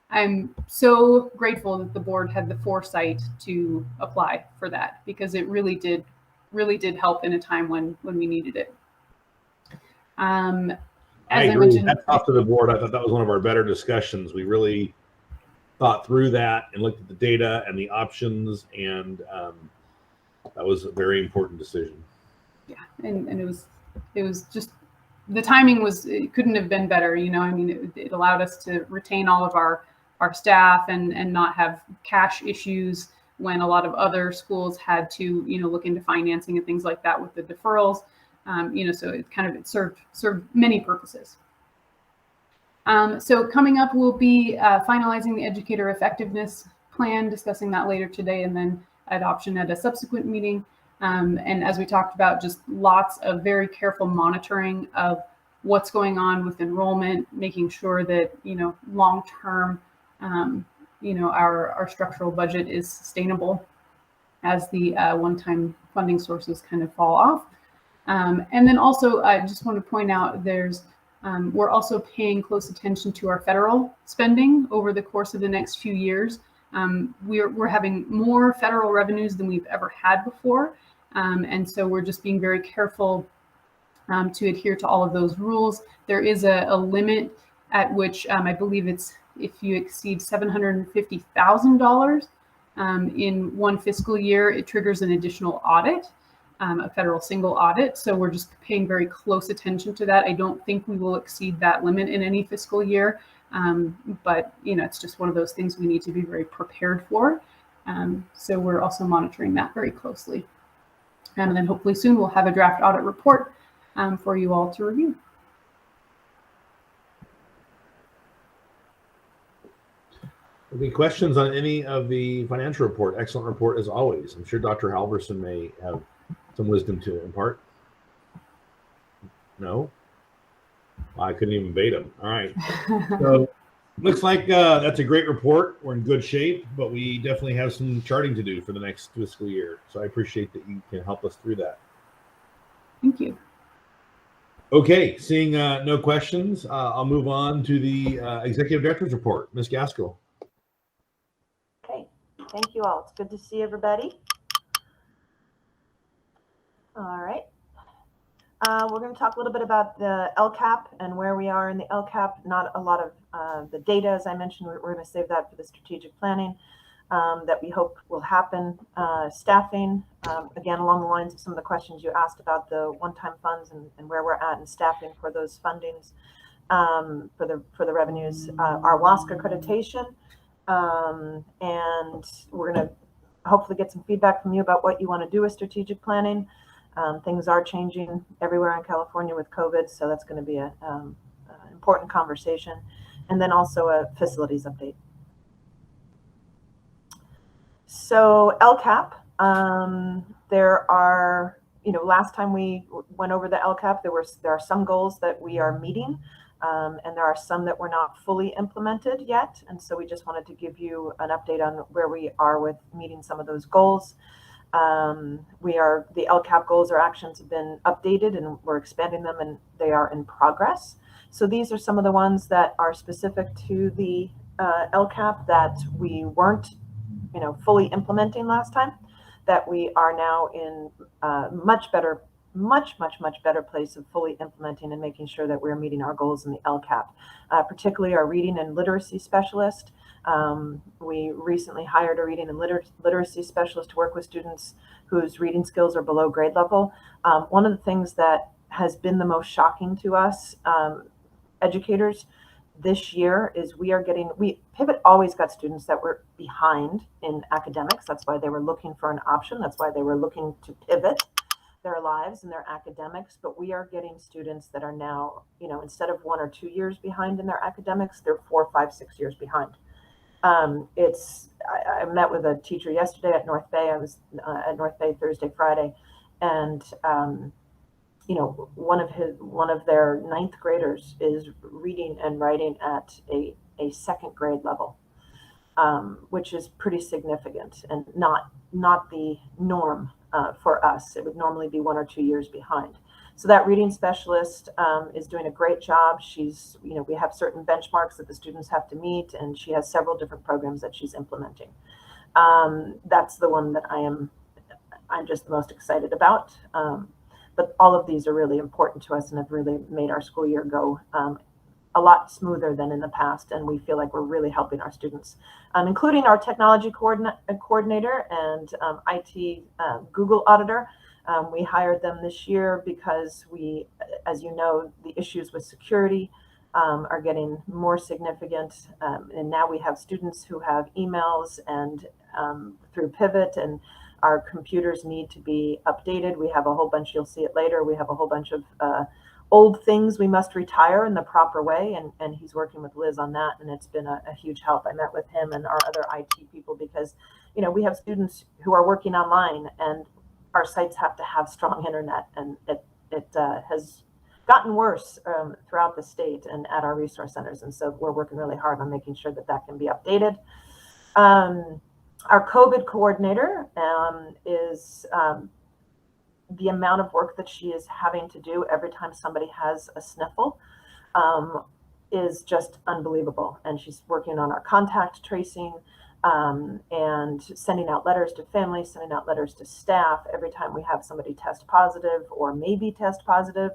[SPEAKER 2] I'm so grateful that the board had the foresight to apply for that, because it really did help in a time when we needed it. As
[SPEAKER 1] I agree. That's off to the board. I thought that was one of our better discussions. We really thought through that and looked at the data and the options, and that was a very important decision.
[SPEAKER 2] Yeah, and it was just, the timing it couldn't have been better. It allowed us to retain all of our staff and not have cash issues when a lot of other schools had to look into financing and things like that with the deferrals. So it served many purposes. So coming up, we'll be finalizing the educator effectiveness plan, discussing that later today, and then adoption at a subsequent meeting. And as we talked about, just lots of very careful monitoring of what's going on with enrollment, making sure that, long-term, our structural budget is sustainable as the one-time funding sources kind of fall off. And then also, I just want to point out we're also paying close attention to our federal spending over the course of the next few years. We're having more federal revenues than we've ever had before. And so we're just being very careful to adhere to all of those rules. There is a limit at which I believe it's if you exceed $750,000 in one fiscal year, it triggers an additional audit. A federal single audit. So we're just paying very close attention to that. I don't think we will exceed that limit in any fiscal year. But, it's just one of those things we need to be very prepared for. So we're also monitoring that very closely. And then hopefully soon we'll have a draft audit report for you all to review.
[SPEAKER 1] Any questions on any of the financial report? Excellent report as always. I'm sure Dr. Halverson may have some wisdom to impart. No? I couldn't even bait him. All right. So looks like that's a great report. We're in good shape, but we definitely have some charting to do for the next fiscal year. So I appreciate that you can help us through that.
[SPEAKER 2] Thank you.
[SPEAKER 1] Okay, seeing no questions, I'll move on to the Executive Director's report. Ms. Gaskell.
[SPEAKER 6] Okay, thank you all. It's good to see everybody. All right. We're going to talk a little bit about the LCAP and where we are in the LCAP. Not a lot of the data, as I mentioned. We're going to save that for the strategic planning that we hope will happen. Staffing, again, along the lines of some of the questions you asked about the one-time funds and where we're at in staffing for those fundings for the revenues. Our WASC accreditation, and we're going to hopefully get some feedback from you about what you want to do with strategic planning. Things are changing everywhere in California with COVID, so that's going to be an important conversation. And then also a facilities update. So LCAP, there are, last time we went over the LCAP, there are some goals that we are meeting, and there are some that were not fully implemented yet. And so we just wanted to give you an update on where we are with meeting some of those goals. The LCAP goals or actions have been updated and we're expanding them, and they are in progress. So these are some of the ones that are specific to the LCAP that we weren't, fully implementing last time, that we are now in much better place of fully implementing and making sure that we're meeting our goals in the LCAP, particularly our reading and literacy specialist. We recently hired a reading and literacy specialist to work with students whose reading skills are below grade level. One of the things that has been the most shocking to us educators this year is Pivot always got students that were behind in academics. That's why they were looking for an option. That's why they were looking to pivot their lives and their academics. But we are getting students that are now, instead of 1 or 2 years behind in their academics, they're 4, 5, 6 years behind. I met with a teacher yesterday at North Bay. I was at North Bay Thursday, Friday, and one of their 9th graders is reading and writing at a 2nd grade level, which is pretty significant and not the norm for us. It would normally be 1 or 2 years behind. So that reading specialist is doing a great job. We have certain benchmarks that the students have to meet, and she has several different programs that she's implementing. That's the one that I'm just the most excited about. But all of these are really important to us and have really made our school year go a lot smoother than in the past. And we feel like we're really helping our students, including our technology coordinator and IT Google auditor. We hired them this year because as you know, the issues with security are getting more significant. And now we have students who have emails and through Pivot, and our computers need to be updated. We have a whole bunch, you'll see it later, we have a whole bunch of old things we must retire in the proper way. And he's working with Liz on that. And it's been a huge help. I met with him and our other IT people because, we have students who are working online and our sites have to have strong internet, and it has gotten worse throughout the state and at our resource centers. And so we're working really hard on making sure that can be updated. Our COVID coordinator is the amount of work that she is having to do every time somebody has a sniffle is just unbelievable. And she's working on our contact tracing and sending out letters to families, sending out letters to staff. Every time we have somebody test positive or maybe test positive,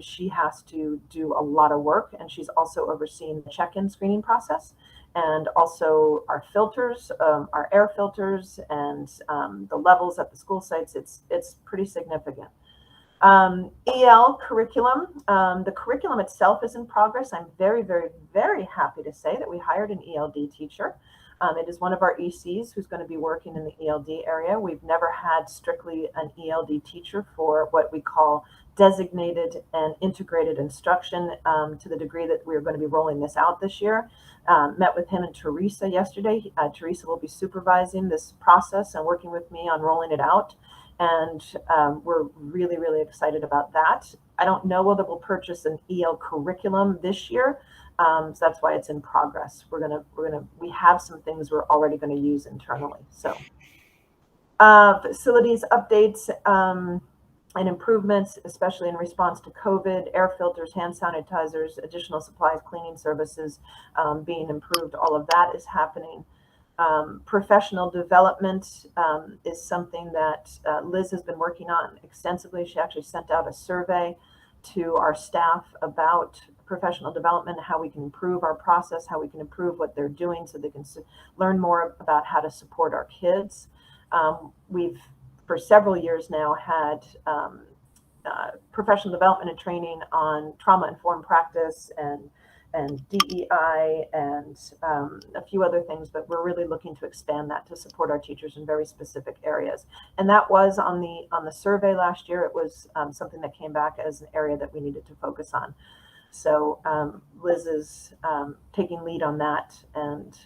[SPEAKER 6] she has to do a lot of work. And she's also overseeing the check-in screening process and also our filters, our air filters, and the levels at the school sites. It's pretty significant. EL curriculum. The curriculum itself is in progress. I'm very, very, very happy to say that we hired an ELD teacher. It is one of our ECs who's going to be working in the ELD area. We've never had strictly an ELD teacher for what we call designated and integrated instruction to the degree that we're going to be rolling this out this year. Met with him and Teresa yesterday. Teresa will be supervising this process and working with me on rolling it out. And we're really, really excited about that. I don't know whether we'll purchase an EL curriculum this year. So that's why it's in progress. We have some things we're already going to use internally. So facilities updates and improvements, especially in response to COVID, air filters, hand sanitizers, additional supplies, cleaning services being improved. All of that is happening. Professional development is something that Liz has been working on extensively. She actually sent out a survey to our staff about professional development, how we can improve our process, how we can improve what they're doing so they can learn more about how to support our kids. We've, for several years now, had professional development and training on trauma-informed practice and DEI and a few other things, but we're really looking to expand that to support our teachers in very specific areas. And that was on the survey last year. It was something that came back as an area that we needed to focus on. So Liz is taking lead on that, and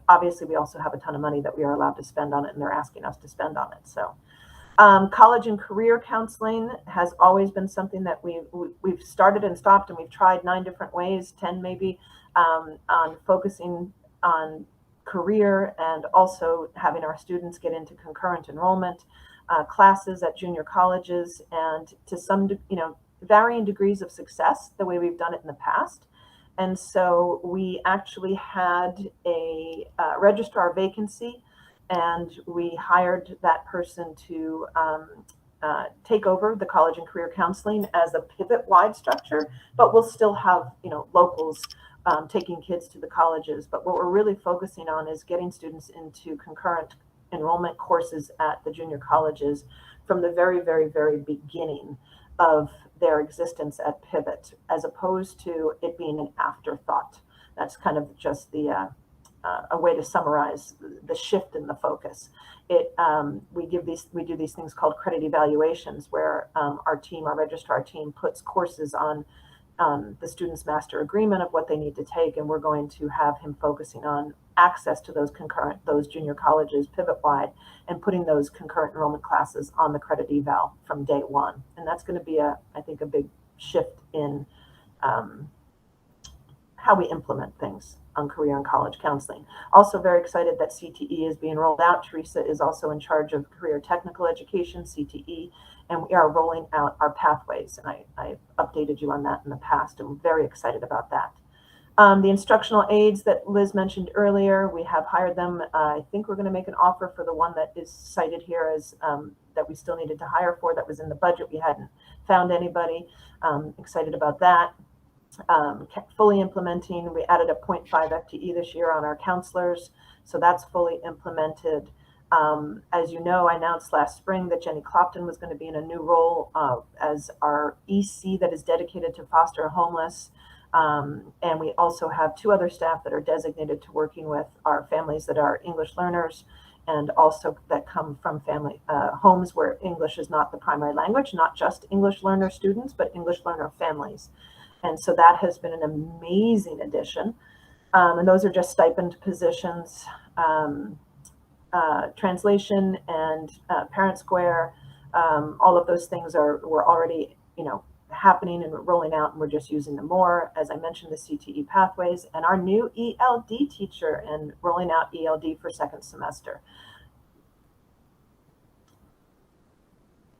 [SPEAKER 6] obviously we also have a ton of money that we are allowed to spend on it, and they're asking us to spend on it. So college and career counseling has always been something that we've started and stopped, and we've tried 9 different ways, 10 maybe, on focusing on career and also having our students get into concurrent enrollment classes at junior colleges, and to some, varying degrees of success the way we've done it in the past. And so we actually had a registrar vacancy, and we hired that person to take over the college and career counseling as a pivot-wide structure, but we'll still have, locals taking kids to the colleges. But what we're really focusing on is getting students into concurrent enrollment courses at the junior colleges from the very, very, very beginning of their existence at Pivot, as opposed to it being an afterthought. That's kind of just the a way to summarize the shift in the focus. We do these things called credit evaluations, where our registrar team, puts courses on the student's master agreement of what they need to take, and we're going to have him focusing on access to those junior colleges pivot-wide, and putting those concurrent enrollment classes on the credit eval from day one. And that's going to be I think a big shift in how we implement things on career and college counseling. Also very excited that CTE is being rolled out. Teresa is also in charge of career technical education, CTE, and we are rolling out our pathways. And I updated you on that in the past. I'm very excited about that. The instructional aides that Liz mentioned earlier, we have hired them. I think we're going to make an offer for the one that is cited here as that we still needed to hire for, that was in the budget. We hadn't found anybody. Excited about that. Fully implementing, we added a 0.5 FTE this year on our counselors, so that's fully implemented. As you know, I announced last spring that Jenny Clopton was going to be in a new role as our EC that is dedicated to foster homeless. And we also have 2 other staff that are designated to working with our families that are English learners, and also that come from family homes where English is not the primary language, not just English learner students, but English learner families. And so that has been an amazing addition. And those are just stipend positions. Translation and Parent Square, all of those things were already, happening and rolling out, and we're just using them more. As I mentioned, the CTE pathways and our new ELD teacher, and rolling out ELD for second semester.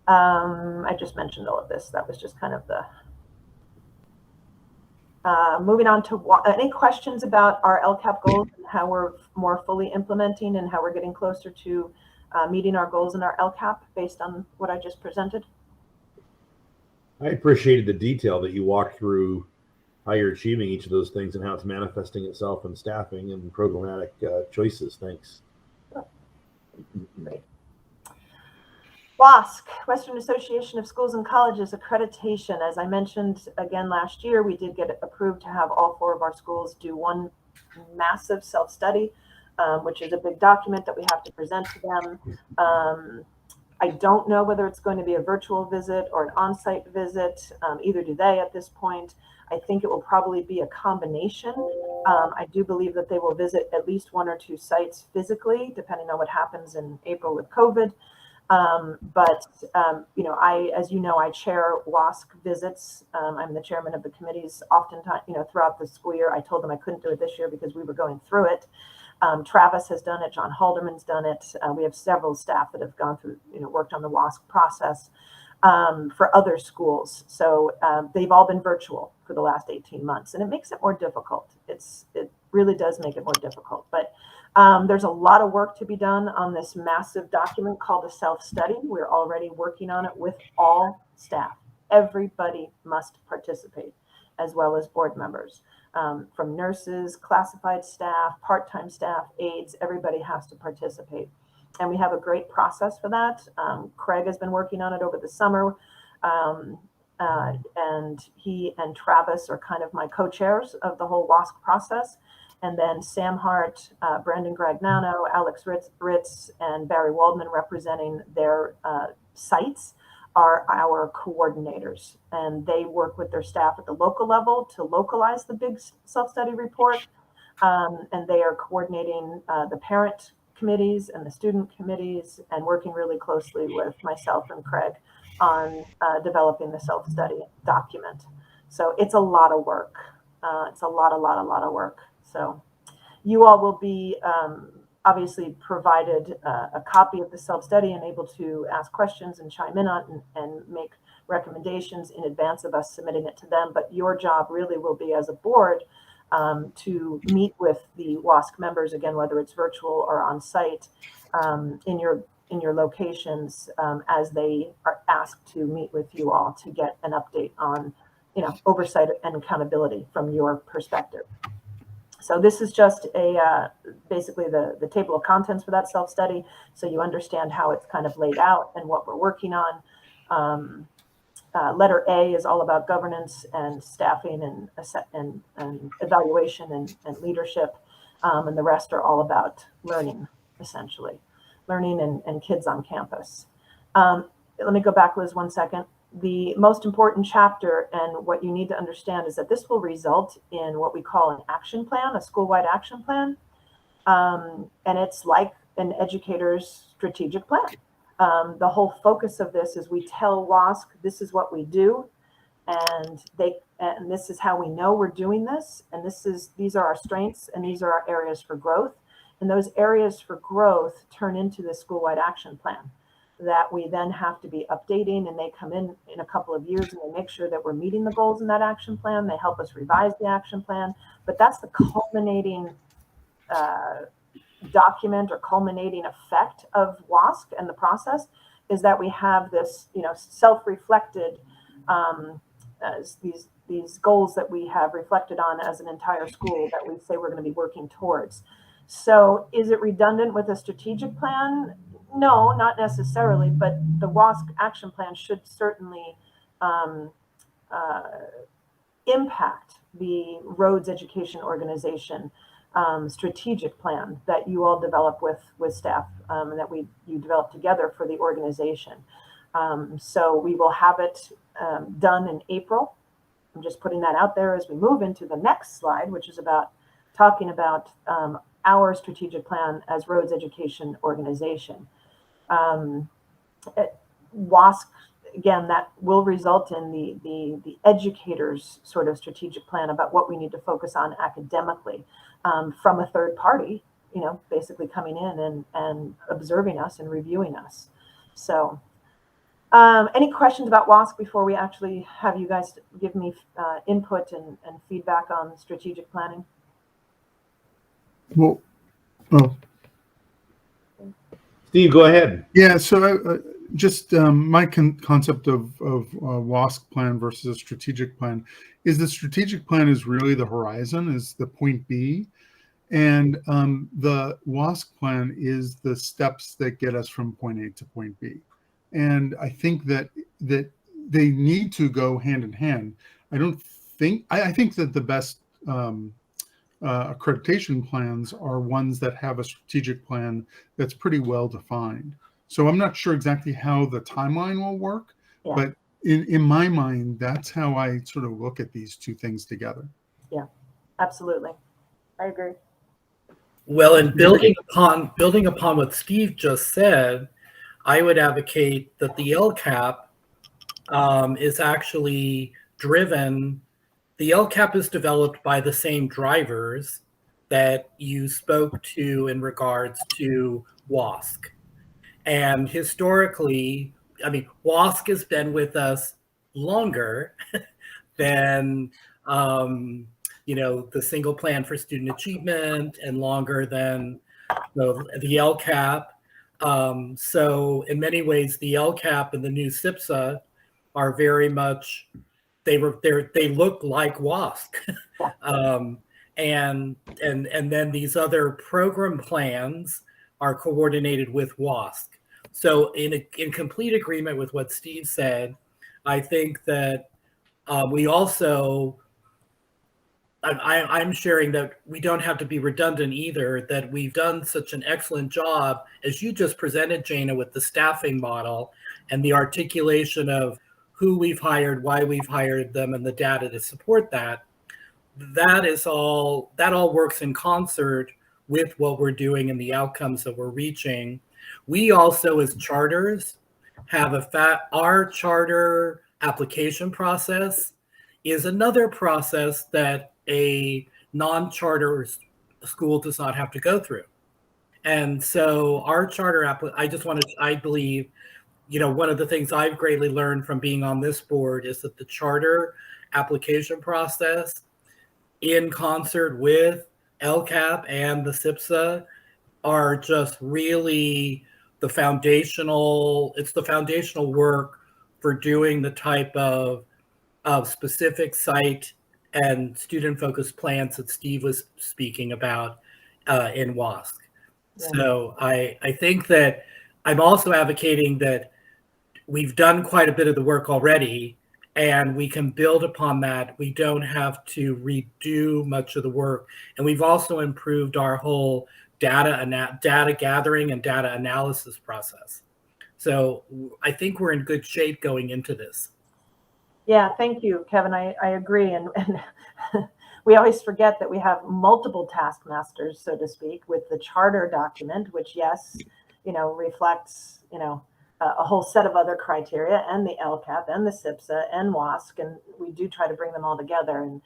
[SPEAKER 6] I just mentioned all of this. That was just kind of the moving on to any questions about our LCAP goals and how we're more fully implementing and how we're getting closer to meeting our goals in our LCAP based on what I just presented.
[SPEAKER 1] I appreciated the detail that you walked through how you're achieving each of those things and how it's manifesting itself in staffing and programmatic choices. Thanks.
[SPEAKER 6] Great. WASC, Western Association of Schools and Colleges accreditation. As I mentioned again last year, we did get approved to have all 4 of our schools do one massive self-study, which is a big document that we have to present to them. I don't know whether it's going to be a virtual visit or an on-site visit. Either do they at this point. I think it will probably be a combination. I do believe that they will visit at least 1 or 2 sites physically, depending on what happens in April with COVID. As you know, I chair WASC visits. I'm the chairman of the committees oftentimes, throughout the school year. I told them I couldn't do it this year because we were going through it. Travis has done it. John Halderman's done it. We have several staff that have gone through, worked on the WASC process for other schools. So they've all been virtual for the last 18 months, and it makes it more difficult. It really does make it more difficult. But there's a lot of work to be done on this massive document called a self-study. We're already working on it with all staff. Everybody must participate, as well as board members. From nurses, classified staff, part-time staff, aides, everybody has to participate. And we have a great process for that. Craig has been working on it over the summer. And he and Travis are kind of my co-chairs of the whole WASC process. And then Sam Hart, Brandon Gragnano, Alex Ritz, and Barry Waldman, representing their sites, are our coordinators. And they work with their staff at the local level to localize the big self-study report. And they are coordinating the parent committees and the student committees, and working really closely with myself and Craig on developing the self-study document. So it's a lot of work. It's a lot of work. So you all will be obviously provided a copy of the self-study and able to ask questions and chime in on and make recommendations in advance of us submitting it to them. But your job really will be, as a board, to meet with the WASC members, again, whether it's virtual or on site, in your locations, as they are asked to meet with you all to get an update on, oversight and accountability from your perspective. So this is just basically the table of contents for that self-study, so you understand how it's kind of laid out and what we're working on. Letter A is all about governance and staffing and evaluation and leadership, and the rest are all about learning, essentially, learning and kids on campus. Let me go back, Liz, 1 second. The most important chapter and what you need to understand is that this will result in what we call an action plan, a school-wide action plan. And it's like an educator's strategic plan. The whole focus of this is we tell WASC, this is what we do, and this is how we know we're doing this, and these are our strengths, and these are our areas for growth. And those areas for growth turn into the school-wide action plan that we then have to be updating, and they come in a couple of years and they make sure that we're meeting the goals in that action plan. They help us revise the action plan, but that's the culminating document or culminating effect of WASC and the process is that we have this, self-reflected as these goals that we have reflected on as an entire school that we say we're going to be working towards. So is it redundant with a strategic plan? No, not necessarily, but the WASC action plan should certainly impact the Rhodes Education Organization strategic plan that you all develop with staff and that you develop together for the organization. So we will have it done in April. I'm just putting that out there as we move into the next slide, which is talking about our strategic plan as Rhodes Education Organization. WASC, again, that will result in the educators' sort of strategic plan about what we need to focus on academically from a third party, basically coming in and observing us and reviewing us. So any questions about WASC before we actually have you guys give me input and feedback on strategic planning?
[SPEAKER 4] Well,
[SPEAKER 1] Steve, go ahead.
[SPEAKER 4] yeah. So just my concept of WASC plan versus a strategic plan is the strategic plan is really the horizon, is the point B. And the WASC plan is the steps that get us from point A to point B. And I think that they need to go hand in hand. I think that the best accreditation plans are ones that have a strategic plan that's pretty well defined. So I'm not sure exactly how the timeline will work, but in my mind, that's how I sort of look at these two things together.
[SPEAKER 6] Yeah, absolutely. I agree.
[SPEAKER 5] Well, and building upon what Steve just said, I would advocate that the LCAP is actually driven. The LCAP is developed by the same drivers that you spoke to in regards to WASC. And historically, WASC has been with us longer than the single plan for student achievement, and longer than the LCAP. So in many ways, the LCAP and the new SIPSA are very much, they look like WASC. And then these other program plans are coordinated with WASC. So in complete agreement with what Steve said, I think that we also, I'm sharing that we don't have to be redundant either, that we've done such an excellent job, as you just presented, Jana, with the staffing model and the articulation of who we've hired, why we've hired them, and the data to support that. That all works in concert with what we're doing and the outcomes that we're reaching. We also, as charters, have our charter application process is another process that a non-charter school does not have to go through. And so our charter I believe, one of the things I've greatly learned from being on this board is that the charter application process, in concert with LCAP and the SIPSA, are just really the foundational work for doing the type of specific site and student-focused plans that Steve was speaking about in WASC.
[SPEAKER 6] Yeah.
[SPEAKER 5] So I think that I'm also advocating that we've done quite a bit of the work already, and we can build upon that. We don't have to redo much of the work. And we've also improved our whole data gathering and data analysis process. So I think we're in good shape going into this.
[SPEAKER 6] Yeah, thank you, Kevin. I agree. And we always forget that we have multiple taskmasters, so to speak, with the charter document, which, yes, reflects, a whole set of other criteria, and the LCAP and the SIPSA and WASC, and we do try to bring them all together. And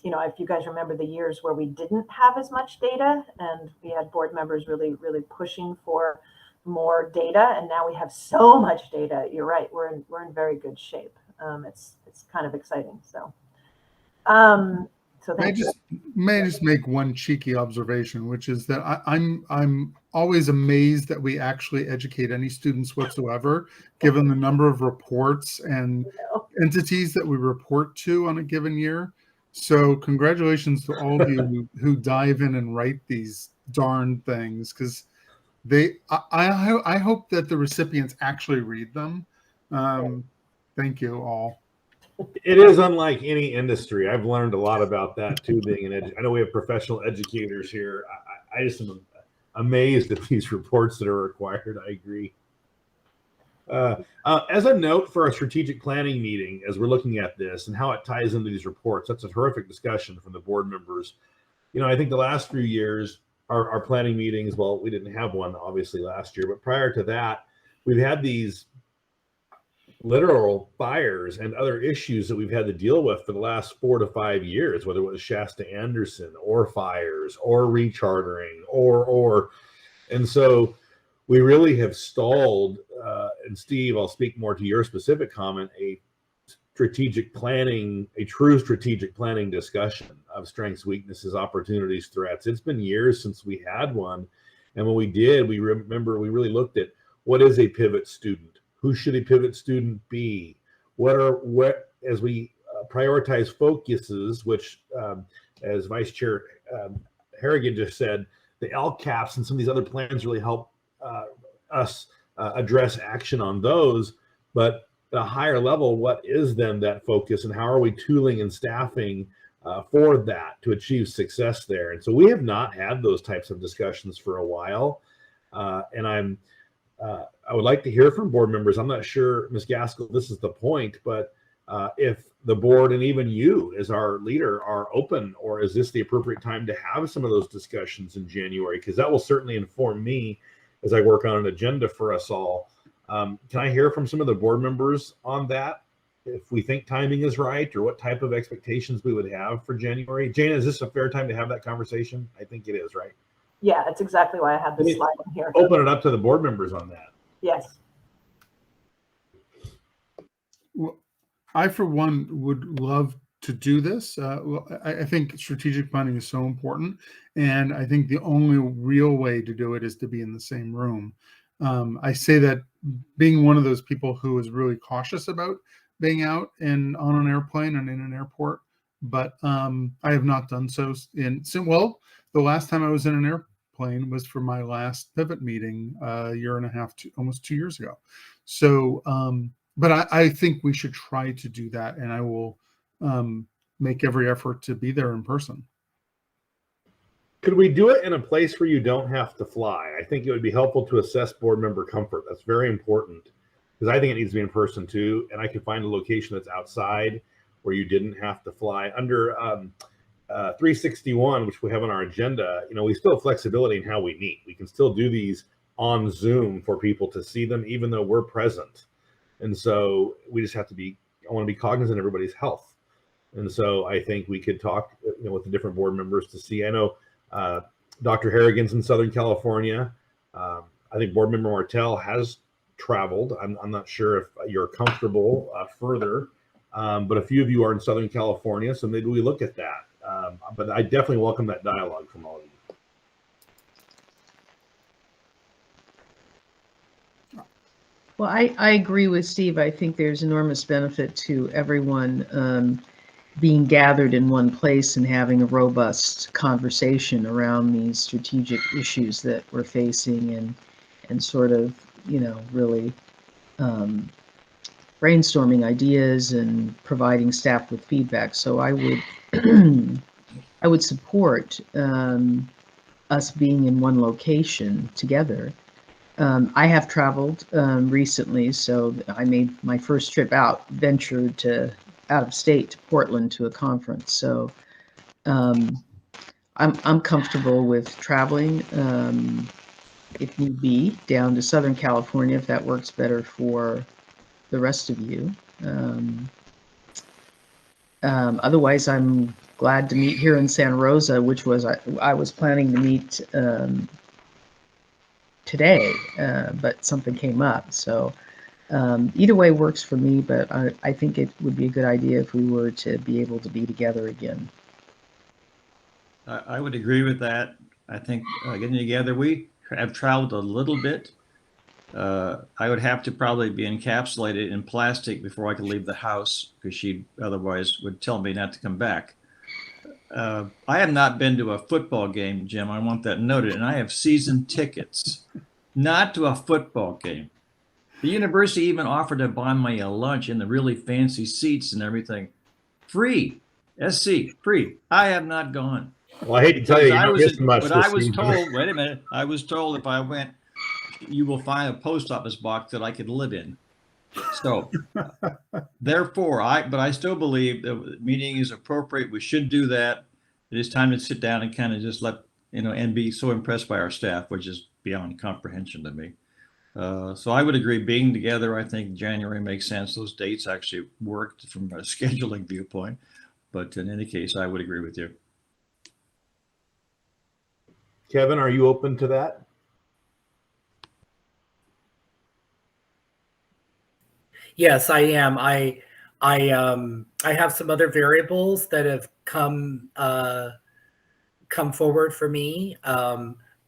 [SPEAKER 6] if you guys remember the years where we didn't have as much data, and we had board members really, really pushing for more data, and now we have so much data. You're right. We're in very good shape. It's kind of exciting. So thank you.
[SPEAKER 4] May I just make one cheeky observation, which is that I'm always amazed that we actually educate any students whatsoever, given the number of reports and entities that we report to on a given year. So congratulations to all of you who dive in and write these darn things, because I hope that the recipients actually read them. Thank you all.
[SPEAKER 1] It is unlike any industry. I've learned a lot about that too, being an I know we have professional educators here. I just am amazed at these reports that are required. I agree. As a note for our strategic planning meeting, as we're looking at this and how it ties into these reports, that's a terrific discussion from the board members. I think the last few years, our planning meetings, well, we didn't have one obviously last year, but prior to that, we've had these literal fires and other issues that we've had to deal with for the last 4 to 5 years, whether it was Shasta Anderson or fires or rechartering and so we really have stalled. And Steve, I'll speak more to your specific comment, a true strategic planning discussion of strengths, weaknesses, opportunities, threats. It's been years since we had one. And when we did, we really looked at what is a pivot student? Who should a pivot student be? As we prioritize focuses, which as Vice Chair Harrigan just said, the LCAPs and some of these other plans really help us address action on those. But the higher level, what is then that focus, and how are we tooling and staffing for that to achieve success there? And so we have not had those types of discussions for a while. And I would like to hear from board members. I'm not sure, Ms. Gaskell, this is the point, but if the board and even you as our leader are open, or is this the appropriate time to have some of those discussions in January? Because that will certainly inform me as I work on an agenda for us all. Can I hear from some of the board members on that? If we think timing is right, or what type of expectations we would have for January? Jana, is this a fair time to have that conversation? I think it is, right?
[SPEAKER 6] Yeah, that's exactly why I have this slide in here.
[SPEAKER 1] Open it up to the board members on that.
[SPEAKER 6] Yes.
[SPEAKER 4] Well, I, for one, would love to do this. I think strategic planning is so important. And I think the only real way to do it is to be in the same room. I say that being one of those people who is really cautious about being out and on an airplane and in an airport, but I have not done so the last time I was in an airplane was for my last pivot meeting a year and a half, almost 2 years ago. So, but I think we should try to do that, and I will make every effort to be there in person.
[SPEAKER 1] Could we do it in a place where you don't have to fly? I think it would be helpful to assess board member comfort. That's very important, because I think it needs to be in person too. And I could find a location that's outside where you didn't have to fly. Under 361, which we have on our agenda, we still have flexibility in how we meet. We can still do these on Zoom for people to see them, even though we're present. And so we just have to I want to be cognizant of everybody's health. And so I think we could talk, with the different board members to see. I know Dr. Harrigan's in Southern California. I think board member Martell has traveled. I'm not sure if you're comfortable further, but a few of you are in Southern California, so maybe we look at that. But I definitely welcome that dialogue from all of you.
[SPEAKER 8] Well, I agree with Steve. I think there's enormous benefit to everyone being gathered in one place and having a robust conversation around these strategic issues that we're facing, and sort of, really brainstorming ideas and providing staff with feedback. So I would I would support us being in one location together. I have traveled recently, so I made my first trip ventured out of state to Portland to a conference. So I'm comfortable with traveling, if need be, down to Southern California if that works better for the rest of you. Otherwise, I'm glad to meet here in Santa Rosa, which was I was planning to meet today, but something came up. So either way works for me, but I think it would be a good idea if we were to be able to be together again.
[SPEAKER 3] I would agree with that. I think getting together, we have traveled a little bit. I would have to probably be encapsulated in plastic before I could leave the house, because she otherwise would tell me not to come back. I have not been to a football game, Jim. I want that noted. And I have season tickets, not to a football game. The university even offered to buy me a lunch in the really fancy seats and everything. Free. SC, free. I have not gone.
[SPEAKER 1] Well, I hate to tell you, you're not missing much
[SPEAKER 3] But
[SPEAKER 1] this
[SPEAKER 3] I was
[SPEAKER 1] season.
[SPEAKER 3] told, wait a minute, I was told if I went, you will find a post office box that I could live in. So therefore, but I still believe the meeting is appropriate. We should do that. It is time to sit down and kind of just let, and be so impressed by our staff, which is beyond comprehension to me. So I would agree, being together, I think January makes sense. Those dates actually worked from a scheduling viewpoint, but in any case, I would agree with you.
[SPEAKER 1] Kevin, are you open to that?
[SPEAKER 5] Yes, I am. I have some other variables that have come forward for me,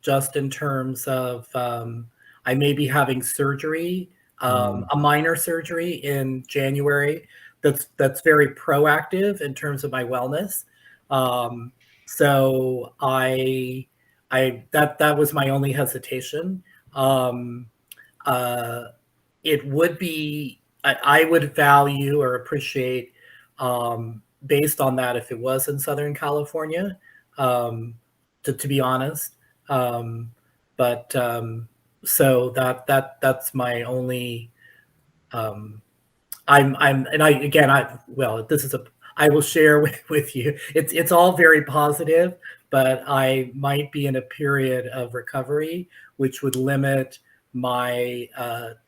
[SPEAKER 5] just in terms of I may be having surgery, a minor surgery in January. That's very proactive in terms of my wellness. So that was my only hesitation. It would be, I would value or appreciate, based on that, if it was in Southern California, to be honest. So that's my only. I will share with you. It's all very positive, but I might be in a period of recovery, which would limit my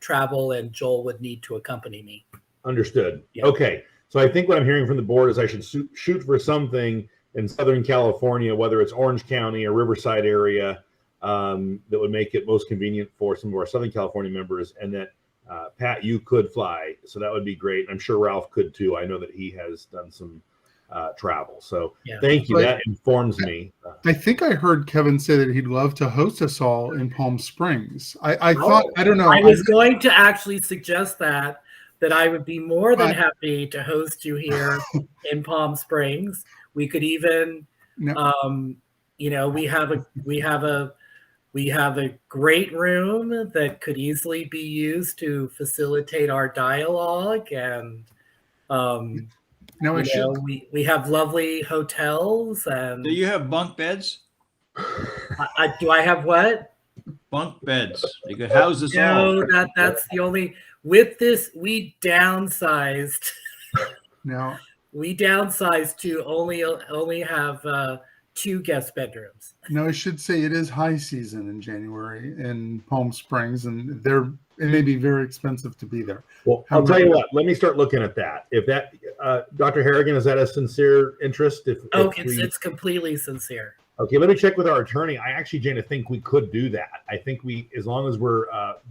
[SPEAKER 5] travel, and Joel would need to accompany me.
[SPEAKER 1] Understood.
[SPEAKER 5] Yeah.
[SPEAKER 1] Okay. So I think what I'm hearing from the board is I should shoot for something in Southern California, whether it's Orange County or Riverside area, that would make it most convenient for some of our Southern California members, and that Pat, you could fly. So that would be great. I'm sure Ralph could too. I know that he has done some travel. So yeah. Thank you. That informs me.
[SPEAKER 4] I think I heard Kevin say that he'd love to host us all in Palm Springs. I thought, I don't know.
[SPEAKER 5] I was going to actually suggest that I would be more than happy to host you here in Palm Springs. We could even, we have a great room that could easily be used to facilitate our dialogue, and we have lovely hotels. And
[SPEAKER 3] do you have bunk beds?
[SPEAKER 5] Do I have what?
[SPEAKER 3] Bunk beds. You could house us all.
[SPEAKER 5] No, that's the only. With this, we downsized.
[SPEAKER 4] No,
[SPEAKER 5] we downsized to only have 2 guest bedrooms.
[SPEAKER 4] No, I should say it is high season in January in Palm Springs, and it may be very expensive to be there.
[SPEAKER 1] Well, I'll tell you what. Let me start looking at that. If that, Dr. Harrigan, is that a sincere interest?
[SPEAKER 5] It's completely sincere.
[SPEAKER 1] Okay, let me check with our attorney. I actually, Jana, think we could do that. I think as long as we're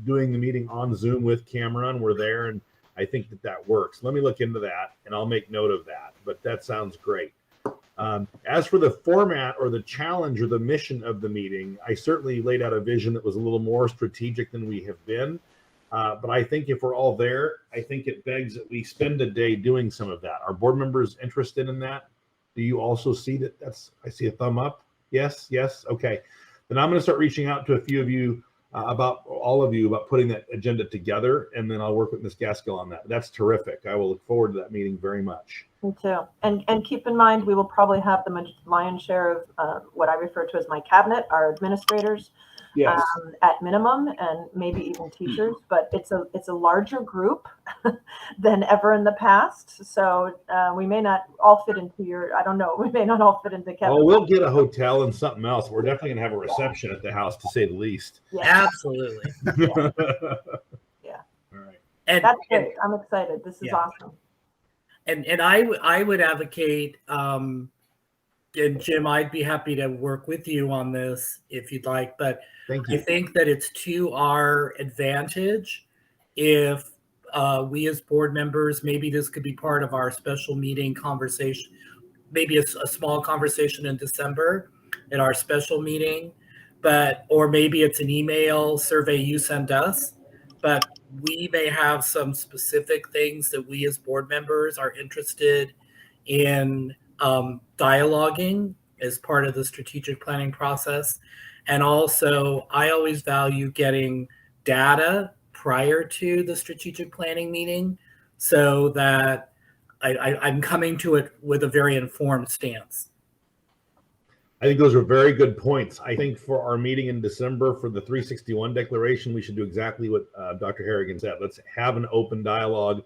[SPEAKER 1] doing the meeting on Zoom with camera and we're there, and I think that works. Let me look into that, and I'll make note of that. But that sounds great. As for the format or the challenge or the mission of the meeting, I certainly laid out a vision that was a little more strategic than we have been. But I think if we're all there, I think it begs that we spend a day doing some of that. Are board members interested in that? Do you also see that? I see a thumb up. Yes. Okay. Then I'm going to start reaching out to a few of you about putting that agenda together, and then I'll work with Ms. Gaskell on that. That's terrific. I will look forward to that meeting very much.
[SPEAKER 6] Me too. And keep in mind, we will probably have the lion's share of what I refer to as my cabinet, our administrators,
[SPEAKER 1] Yes.
[SPEAKER 6] at minimum, and maybe even teachers. But it's a larger group than ever in the past. So we may not all fit into your. I don't know. We may not all fit into Kevin.
[SPEAKER 1] Oh, we'll get a hotel and something else. We're definitely gonna have a reception at the house, to say the least.
[SPEAKER 6] Yeah.
[SPEAKER 5] Absolutely.
[SPEAKER 6] Yeah.
[SPEAKER 1] All right.
[SPEAKER 5] And
[SPEAKER 6] That's great. I'm excited. This is awesome.
[SPEAKER 5] And I would advocate, and Jim, I'd be happy to work with you on this if you'd like, but
[SPEAKER 1] Thank
[SPEAKER 5] I
[SPEAKER 1] you.
[SPEAKER 5] think that it's to our advantage if we as board members, maybe this could be part of our special meeting conversation, maybe a small conversation in December at our special meeting, or maybe it's an email survey you send us, but we may have some specific things that we as board members are interested in dialoguing as part of the strategic planning process. And also, I always value getting data prior to the strategic planning meeting so that I'm coming to it with a very informed stance.
[SPEAKER 1] I think those are very good points. I think for our meeting in December for the 361 declaration, we should do exactly what Dr. Harrigan said. Let's have an open dialogue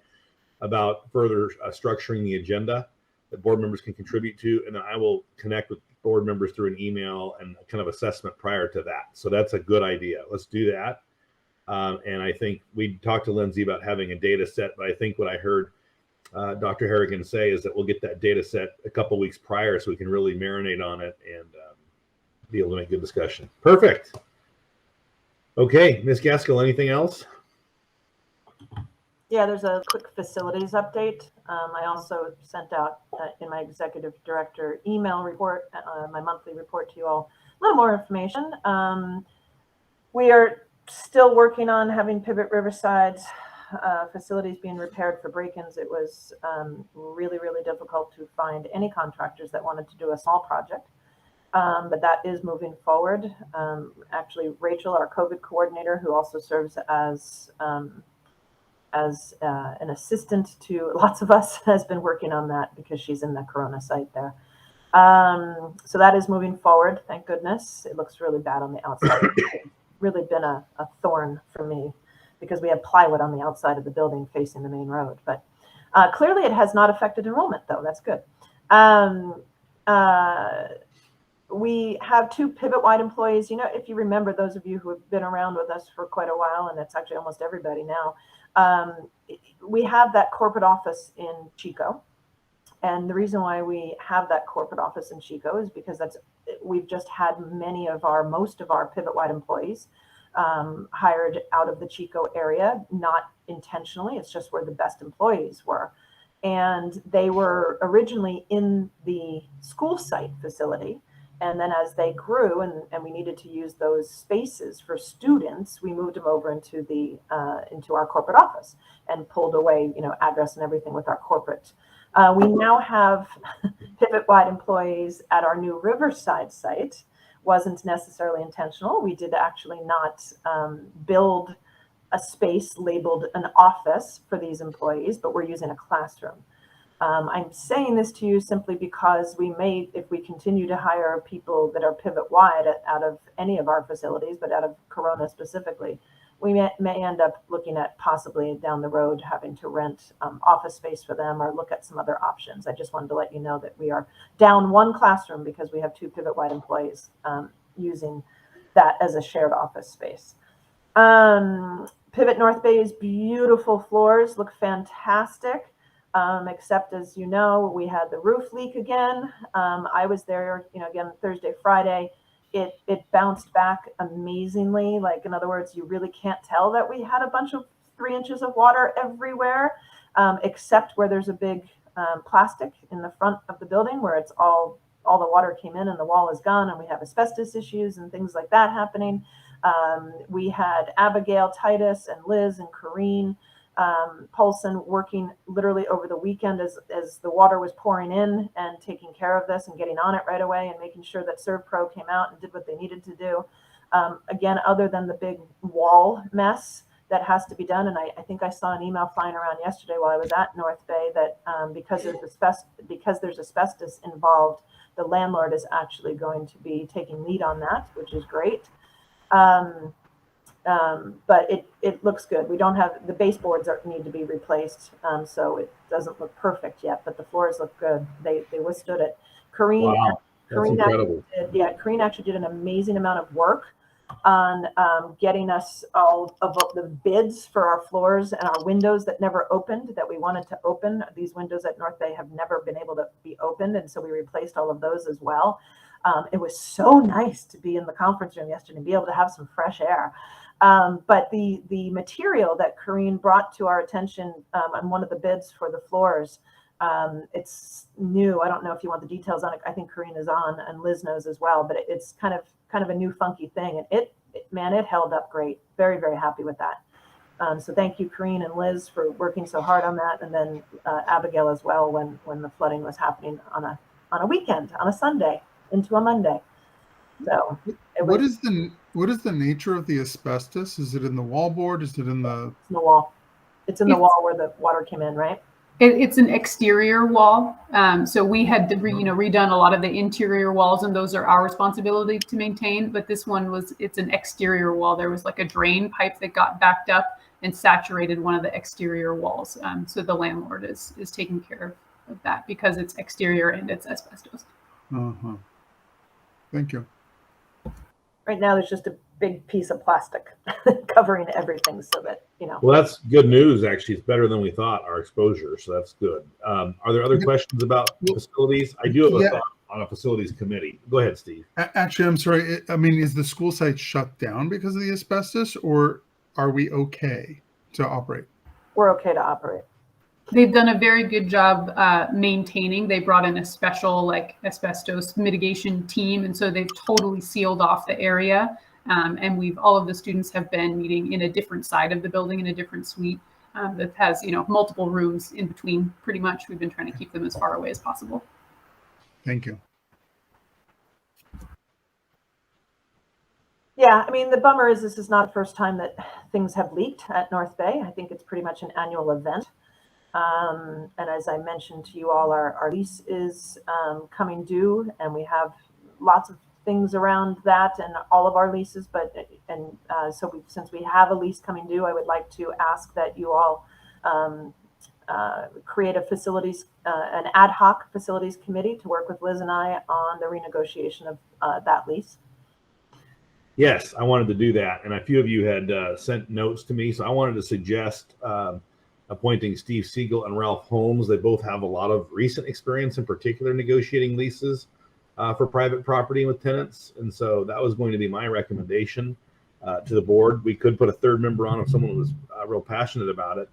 [SPEAKER 1] about further structuring the agenda that board members can contribute to. And then I will connect with board members through an email and kind of assessment prior to that. So that's a good idea. Let's do that. And I think we talked to Lindsay about having a data set, but I think what I heard Dr. Harrigan say is that we'll get that data set a couple weeks prior so we can really marinate on it and be able to make good discussion. Perfect. Okay, Ms. Gaskell, anything else?
[SPEAKER 6] Yeah, there's a quick facilities update. I also sent out in my executive director email report, my monthly report to you all, a little more information. We are still working on having Pivot Riverside's facilities being repaired for break-ins. It was really, really difficult to find any contractors that wanted to do a small project. But that is moving forward. Actually, Rachel, our COVID coordinator, who also serves as an assistant to lots of us, has been working on that because she's in the Corona site there. So that is moving forward, thank goodness. It looks really bad on the outside. It's really been a thorn for me because we have plywood on the outside of the building facing the main road. But clearly it has not affected enrollment, though. That's good. We have 2 pivot-wide employees. You know, if you remember, those of you who have been around with us for quite a while, and it's actually almost everybody now, we have that corporate office in Chico. And the reason why we have that corporate office in Chico is because we've just had most of our pivot-wide employees hired out of the Chico area, not intentionally. It's just where the best employees were. And they were originally in the school site facility. And then as they grew and we needed to use those spaces for students, we moved them over into our corporate office and pulled away, address and everything with our corporate. We now have pivot-wide employees at our new Riverside site. Wasn't necessarily intentional. We did actually not build a space labeled an office for these employees, but we're using a classroom. I'm saying this to you simply because if we continue to hire people that are pivot-wide out of any of our facilities, but out of Corona specifically, we may end up looking at possibly down the road having to rent office space for them or look at some other options. I just wanted to let you know that we are down 1 classroom because we have 2 pivot-wide employees using that as a shared office space. Pivot North Bay's beautiful floors look fantastic. Except, as you know, we had the roof leak again. I was there, again, Thursday, Friday. It bounced back amazingly. Like, in other words, you really can't tell that we had a bunch of 3 inches of water everywhere, except where there's a big plastic in the front of the building where it's all the water came in and the wall is gone and we have asbestos issues and things like that happening. We had Abigail, Titus, and Liz and Corrine Paulson working literally over the weekend as the water was pouring in and taking care of this and getting on it right away and making sure that ServPro came out and did what they needed to do. Again, other than the big wall mess that has to be done, and I think I saw an email flying around yesterday while I was at North Bay that because there's asbestos involved, the landlord is actually going to be taking lead on that, which is great. But it looks good. We don't have the baseboards need to be replaced, so it doesn't look perfect yet. But the floors look good. They withstood it. Corrine,
[SPEAKER 1] Wow, that's incredible.
[SPEAKER 6] Corrine actually did an amazing amount of work on getting us all of the bids for our floors and our windows that never opened that we wanted to open. These windows at North Bay have never been able to be opened, and so we replaced all of those as well. It was so nice to be in the conference room yesterday and be able to have some fresh air. But the material that Corrine brought to our attention on one of the bids for the floors, it's new. I don't know if you want the details on it. I think Corrine is on, and Liz knows as well. But it's kind of a new funky thing, and it held up great. Very, very happy with that. So thank you, Corrine and Liz, for working so hard on that, and then Abigail as well when the flooding was happening on a weekend, on a Sunday into a Monday. So
[SPEAKER 4] what is the nature of the asbestos? Is it in the wallboard? Is it in the?
[SPEAKER 6] It's in the wall. It's in the wall where the water came in, right?
[SPEAKER 2] It's an exterior wall. So we had redone a lot of the interior walls, and those are our responsibility to maintain. But this one it's an exterior wall. There was like a drain pipe that got backed up and saturated one of the exterior walls. So the landlord is taking care of that because it's exterior and it's asbestos.
[SPEAKER 4] Uh-huh. Thank you.
[SPEAKER 6] Right now, there's just a big piece of plastic covering everything so that,
[SPEAKER 1] Well, that's good news, actually. It's better than we thought, our exposure, so that's good. Are there other questions about facilities? I do have a thought on a facilities committee. Go ahead, Steve.
[SPEAKER 4] Actually, I'm sorry. I mean, is the school site shut down because of the asbestos, or are we okay to operate?
[SPEAKER 6] We're okay to operate.
[SPEAKER 2] They've done a very good job maintaining. They brought in a special asbestos mitigation team, and so they've totally sealed off the area. And all of the students have been meeting in a different side of the building in a different suite that has multiple rooms in between. Pretty much, we've been trying to keep them as far away as possible.
[SPEAKER 4] Thank you.
[SPEAKER 6] Yeah, I mean, the bummer is this is not the first time that things have leaked at North Bay. I think it's pretty much an annual event. And as I mentioned to you all, our lease is coming due, and we have lots of things around that and all of our leases. Since we have a lease coming due, I would like to ask that you all create an ad hoc facilities committee to work with Liz and I on the renegotiation of that lease.
[SPEAKER 1] Yes, I wanted to do that, and a few of you had sent notes to me, so I wanted to suggest appointing Steve Siegel and Ralph Holmes. They both have a lot of recent experience, in particular negotiating leases for private property with tenants. And so that was going to be my recommendation to the board. We could put a third member on if someone was real passionate about it.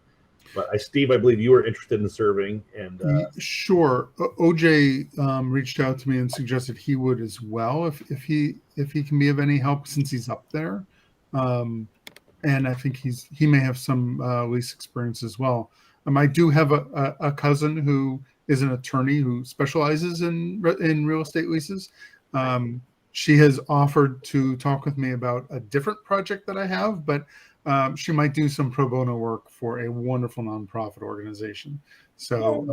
[SPEAKER 1] But Steve, I believe you were interested in serving. And
[SPEAKER 4] sure, OJ reached out to me and suggested he would as well if he can be of any help since he's up there. And I think he may have some lease experience as well. I do have a cousin who is an attorney who specializes in real estate leases. She has offered to talk with me about a different project that I have, but she might do some pro bono work for a wonderful nonprofit organization. So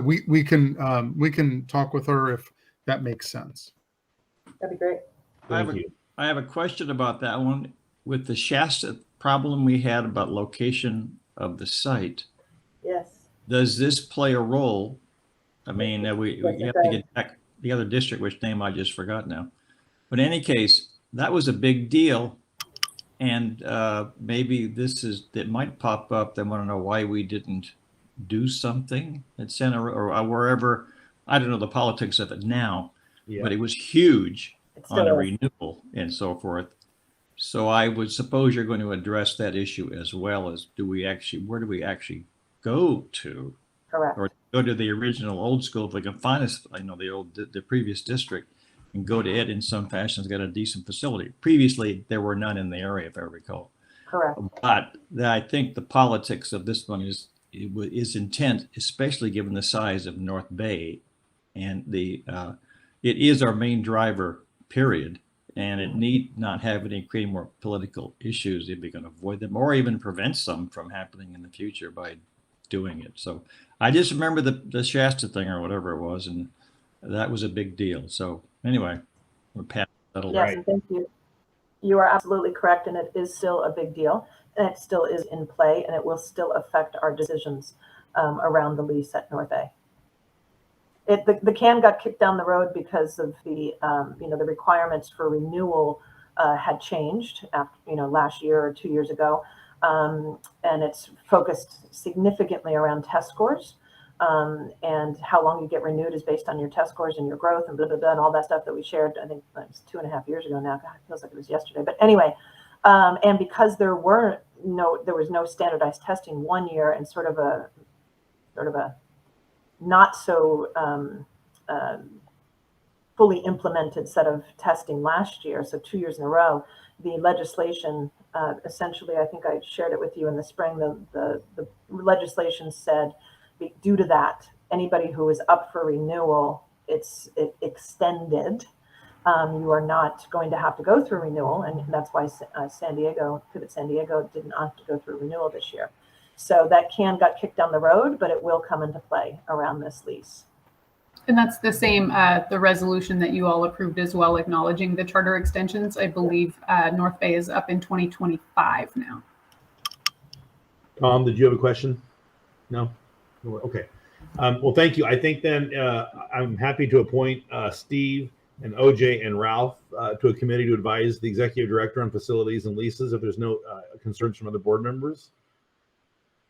[SPEAKER 4] we can talk with her if that makes sense.
[SPEAKER 6] That'd be great.
[SPEAKER 1] thank you.
[SPEAKER 3] I have a question about that one. With the Shasta problem we had about location of the site,
[SPEAKER 6] Yes.
[SPEAKER 3] does this play a role? I mean, we have to get back the other district, which name I just forgot now. But in any case, that was a big deal. And maybe it might pop up. They want to know why we didn't do something at Center or wherever. I don't know the politics of it now, but it was huge on a renewal and so forth. So I would suppose you're going to address that issue as well as where do we actually go to?
[SPEAKER 6] Correct.
[SPEAKER 3] Or go to the original old school if we can find us, the previous district. and go to it in some fashion. It's got a decent facility. Previously, there were none in the area, if I recall.
[SPEAKER 6] Correct.
[SPEAKER 3] But I think the politics of this one is intent, especially given the size of North Bay, and it is our main driver, period. And it need not have any create more political issues if you're going to avoid them, or even prevent some from happening in the future by doing it. So I just remember the Shasta thing or whatever it was, and that was a big deal. So anyway, we're past that.
[SPEAKER 6] Yes,
[SPEAKER 1] Right.
[SPEAKER 6] and thank you. You are absolutely correct, and it is still a big deal, and it still is in play, and it will still affect our decisions around the lease at North A. The can got kicked down the road because of the the requirements for renewal had changed after last year or 2 years ago, and it's focused significantly around test scores, and how long you get renewed is based on your test scores and your growth and blah blah blah and all that stuff that we shared. I think it was 2.5 years ago now. God, it feels like it was yesterday. But anyway, and because there was no standardized testing 1 year and sort of a not so fully implemented set of testing last year, so 2 years in a row, the legislation essentially, I think I shared it with you in the spring, the legislation said, due to that, anybody who is up for renewal, it extended. You are not going to have to go through renewal, and that's why Pivot San Diego did not have to go through renewal this year. So that can got kicked down the road, but it will come into play around this lease.
[SPEAKER 2] And that's the same, the resolution that you all approved as well, acknowledging the charter extensions. I believe North Bay is up in 2025 now.
[SPEAKER 1] Tom, did you have a question? No? Okay. Well, thank you. I think then I'm happy to appoint Steve and OJ and Ralph to a committee to advise the executive director on facilities and leases if there's no concerns from other board members.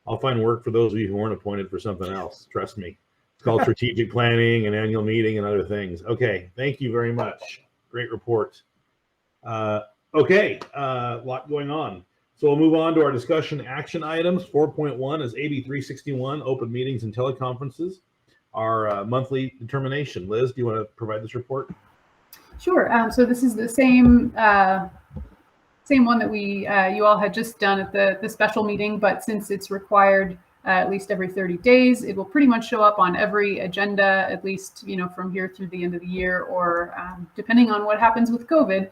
[SPEAKER 1] I'll find work for those of you who weren't appointed for something else. Trust me. It's called strategic planning and annual meeting and other things. Okay. Thank you very much. Great report. Okay. A lot going on. So we'll move on to our discussion action items. 4.1 is AB 361, open meetings and teleconferences, our monthly determination. Liz, do you want to provide this report?
[SPEAKER 2] Sure. So this is the same one that you all had just done at the special meeting, but since it's required at least every 30 days, it will pretty much show up on every agenda, at least from here through the end of the year, or depending on what happens with COVID,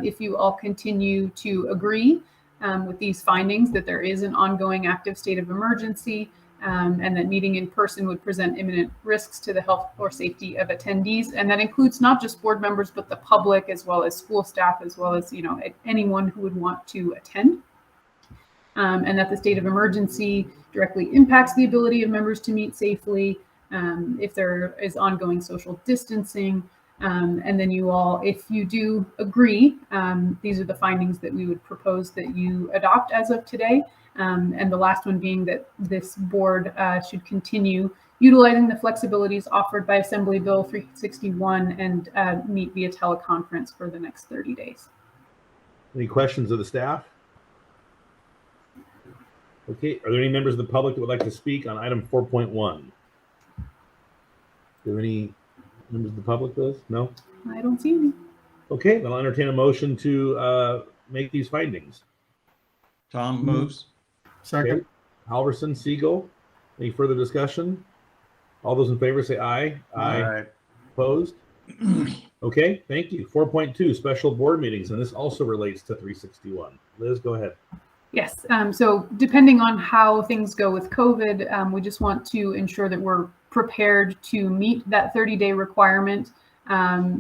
[SPEAKER 2] if you all continue to agree with these findings that there is an ongoing active state of emergency, and that meeting in person would present imminent risks to the health or safety of attendees. And that includes not just board members, but the public, as well as school staff, as well as anyone who would want to attend. And that the state of emergency directly impacts the ability of members to meet safely, if there is ongoing social distancing. And then you all, if you do agree, these are the findings that we would propose that you adopt as of today. And the last one being that this board should continue utilizing the flexibilities offered by Assembly Bill 361 and meet via teleconference for the next 30 days.
[SPEAKER 1] Any questions of the staff? Okay, are there any members of the public that would like to speak on item 4.1? Do you have any members of the public, Liz? No?
[SPEAKER 2] I don't see any.
[SPEAKER 1] Okay, then I'll entertain a motion to make these findings.
[SPEAKER 3] Tom moves.
[SPEAKER 4] Second.
[SPEAKER 1] Okay. Halverson, Siegel. Any further discussion? All those in favor say aye.
[SPEAKER 3] Aye.
[SPEAKER 1] Opposed? Okay, thank you. 4.2, special board meetings, and this also relates to 361. Liz, go ahead.
[SPEAKER 2] Yes, so depending on how things go with COVID, we just want to ensure that we're prepared to meet that 30-day requirement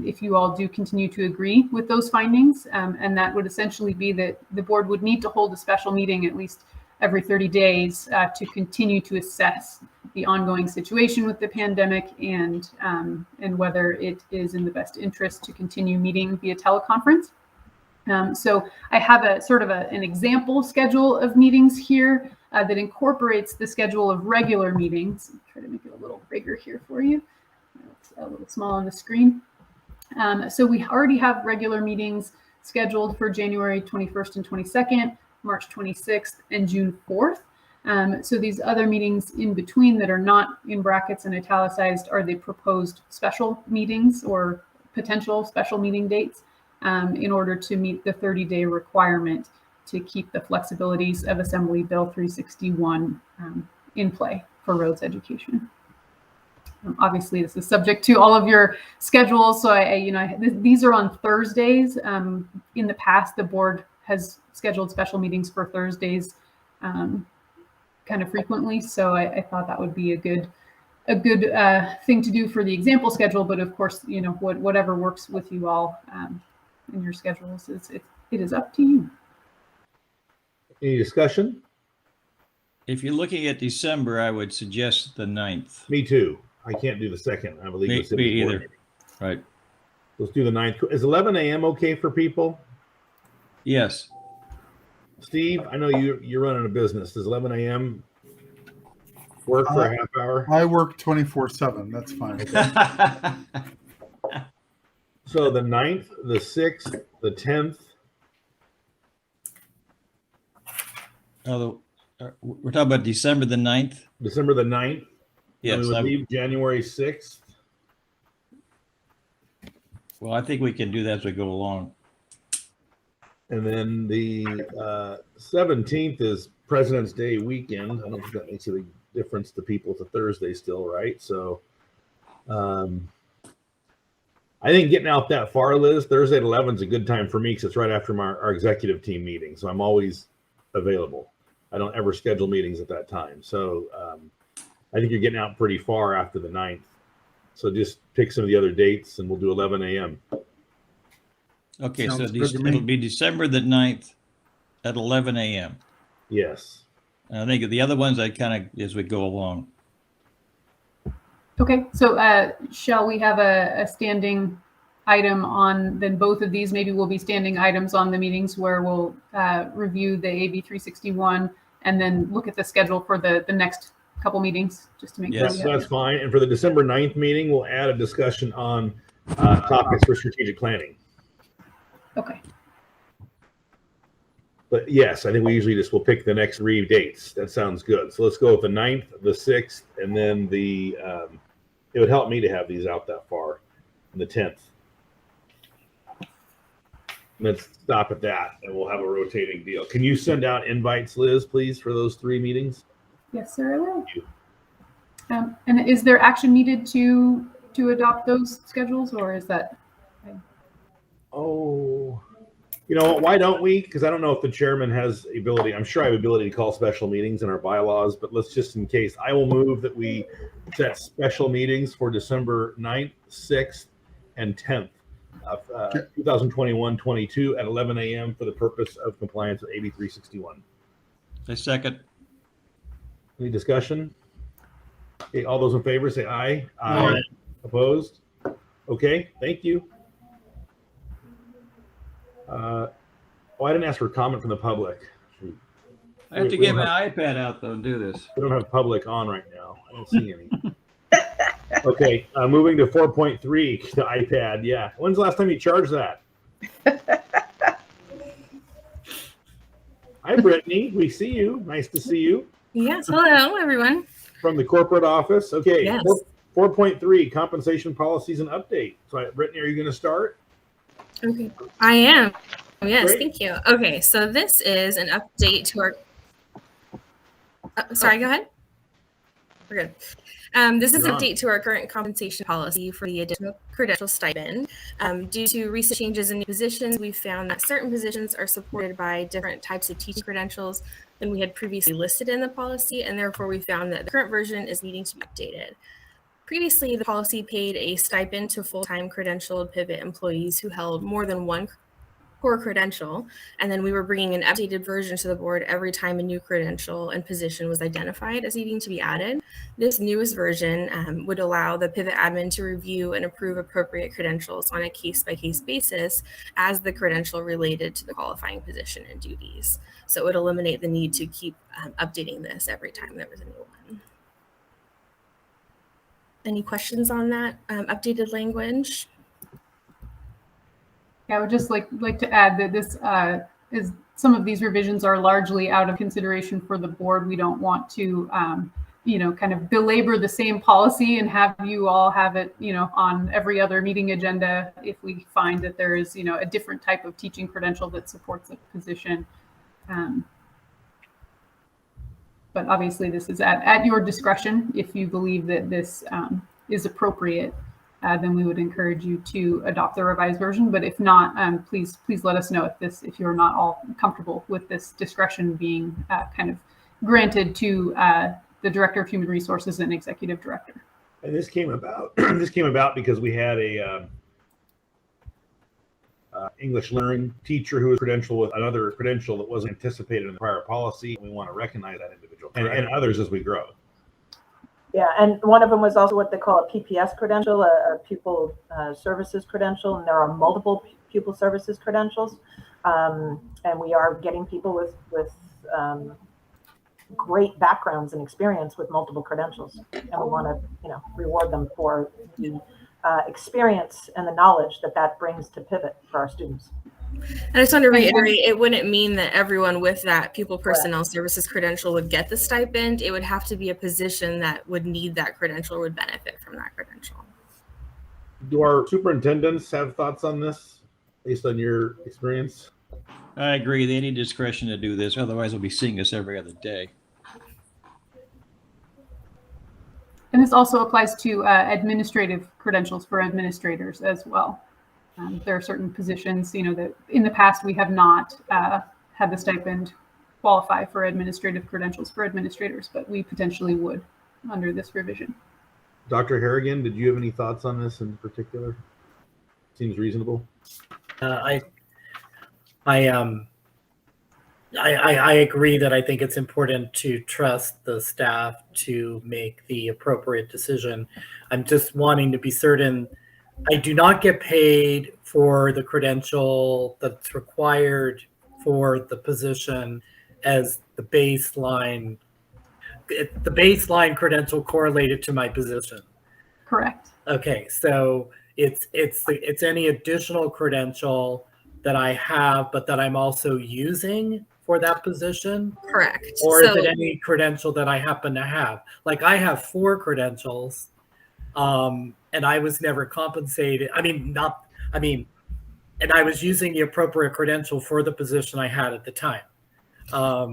[SPEAKER 2] if you all do continue to agree with those findings. And that would essentially be that the board would need to hold a special meeting at least every 30 days to continue to assess the ongoing situation with the pandemic and whether it is in the best interest to continue meeting via teleconference. So I have a sort of an example schedule of meetings here that incorporates the schedule of regular meetings. I'll try to make it a little bigger here for you. It's a little small on the screen. So we already have regular meetings scheduled for January 21st and 22nd, March 26th, and June 4th. So these other meetings in between that are not in brackets and italicized are the proposed special meetings or potential special meeting dates in order to meet the 30-day requirement to keep the flexibilities of Assembly Bill 361 in play for roads education. Obviously, this is subject to all of your schedules. So these are on Thursdays. In the past, the board has scheduled special meetings for Thursdays kind of frequently. So I thought that would be a good thing to do for the example schedule. But of course, whatever works with you all in your schedules, it is up to you.
[SPEAKER 1] Any discussion?
[SPEAKER 3] If you're looking at December, I would suggest the 9th.
[SPEAKER 1] Me too. I can't do the 2nd. I believe
[SPEAKER 3] Me either. Right.
[SPEAKER 1] Let's do the 9th. Is 11 a.m. okay for people?
[SPEAKER 3] Yes.
[SPEAKER 1] Steve, I know you're running a business. Does 11 a.m. work for a half hour?
[SPEAKER 4] I work 24/7. That's fine.
[SPEAKER 1] So the 9th, the 6th, the 10th.
[SPEAKER 3] We're talking about December the 9th?
[SPEAKER 1] December the 9th.
[SPEAKER 3] Yes.
[SPEAKER 1] We would leave January 6th.
[SPEAKER 3] Well, I think we can do that as we go along.
[SPEAKER 1] And then the 17th is President's Day weekend. I don't think that makes a big difference to people. It's a Thursday still, right? So I think getting out that far, Liz, Thursday at 11 is a good time for me because it's right after our executive team meeting. So I'm always available. I don't ever schedule meetings at that time. So I think you're getting out pretty far after the 9th. So just pick some of the other dates and we'll do 11 a.m.
[SPEAKER 3] Okay, so
[SPEAKER 4] Sounds good to me.
[SPEAKER 3] it'll be December the 9th at 11 a.m.
[SPEAKER 1] Yes.
[SPEAKER 3] And I think the other ones I kind of as we go along.
[SPEAKER 2] Okay, so shall we have a standing item on then both of these? Maybe we'll be standing items on the meetings where we'll review the AB 361 and then look at the schedule for the next couple meetings just to make
[SPEAKER 3] Yes,
[SPEAKER 2] sure.
[SPEAKER 1] That's fine. And for the December 9th meeting, we'll add a discussion on topics for strategic planning.
[SPEAKER 2] Okay.
[SPEAKER 1] But yes, I think we usually will pick the next 3 dates. That sounds good. So let's go with the 9th, the 6th, and then the, it would help me to have these out that far, and the 10th. Let's stop at that, and we'll have a rotating deal. Can you send out invites, Liz, please, for those 3 meetings?
[SPEAKER 2] Yes, sir, I will. And is there action needed to adopt those schedules, or is that?
[SPEAKER 1] Oh, you know what? Why don't we? Because I don't know if the chairman has the ability. I'm sure I have ability to call special meetings in our bylaws, but let's just in case. I will move that we set special meetings for December 9th, 6th, and 10th of 2021-22 at 11 a.m. for the purpose of compliance with AB 361.
[SPEAKER 3] A second.
[SPEAKER 1] Any discussion? Okay, all those in favor say aye.
[SPEAKER 5] Aye.
[SPEAKER 1] Opposed? Okay, thank you. I didn't ask for comment from the public.
[SPEAKER 3] I have to get my iPad out though and do this.
[SPEAKER 1] We don't have public on right now. I don't see any. Okay, moving to 4.3, the iPad. Yeah. When's the last time you charged that? Hi, Brittany. We see you. Nice to see you.
[SPEAKER 9] Yes, hello, everyone.
[SPEAKER 1] From the corporate office. Okay,
[SPEAKER 9] Yes.
[SPEAKER 1] 4.3, compensation policies and update. So, Brittany, are you going to start?
[SPEAKER 9] Okay, I am. Yes,
[SPEAKER 1] Great.
[SPEAKER 9] thank you. Okay, so this is an update to our. Sorry, go ahead. We're good. This is an update to our current compensation policy for the additional credential stipend. Due to recent changes in new positions, we've found that certain positions are supported by different types of teaching credentials than we had previously listed in the policy, and therefore we found that the current version is needing to be updated. Previously, the policy paid a stipend to full-time credentialed pivot employees who held more than one core credential, and then we were bringing an updated version to the board every time a new credential and position was identified as needing to be added. This newest version would allow the pivot admin to review and approve appropriate credentials on a case-by-case basis as the credential related to the qualifying position and duties. So it would eliminate the need to keep updating this every time there was a new one. Any questions on that updated language?
[SPEAKER 2] Yeah, I would just like to add that this is some of these revisions are largely out of consideration for the board. We don't want to, kind of belabor the same policy and have you all have it, on every other meeting agenda if we find that there is, a different type of teaching credential that supports a position. But obviously this is at your discretion. If you believe that this is appropriate, then we would encourage you to adopt the revised version. But if not, please let us know if you're not all comfortable with this discretion being kind of granted to the Director of Human Resources and Executive Director.
[SPEAKER 1] And this came about because we had a English learning teacher who was credentialed with another credential that wasn't anticipated in the prior policy. We want to recognize that individual and others as we grow.
[SPEAKER 6] Yeah, and one of them was also what they call a PPS credential, a pupil services credential, and there are multiple pupil services credentials, and we are getting people with great backgrounds and experience with multiple credentials, and we want to reward them for the experience and the knowledge that brings to Pivot for our students.
[SPEAKER 9] I just want to reiterate, it wouldn't mean that everyone with that pupil personnel services credential would get the stipend. It would have to be a position that would need that credential or would benefit from that credential.
[SPEAKER 1] Do our superintendents have thoughts on this based on your experience?
[SPEAKER 3] I agree. They need discretion to do this. Otherwise, they'll be seeing us every other day.
[SPEAKER 2] And this also applies to administrative credentials for administrators as well. There are certain positions, that in the past we have not had the stipend qualify for administrative credentials for administrators, but we potentially would under this revision.
[SPEAKER 1] Dr. Harrigan, did you have any thoughts on this in particular? Seems reasonable.
[SPEAKER 5] I agree that I think it's important to trust the staff to make the appropriate decision. I'm just wanting to be certain I do not get paid for the credential that's required for the position as the baseline credential correlated to my position.
[SPEAKER 2] Correct.
[SPEAKER 5] Okay, so it's any additional credential that I have, but that I'm also using for that position?
[SPEAKER 9] Correct.
[SPEAKER 5] Or is it any credential that I happen to have? Like I have 4 credentials, and I was never compensated. And I was using the appropriate credential for the position I had at the time.
[SPEAKER 9] Yeah.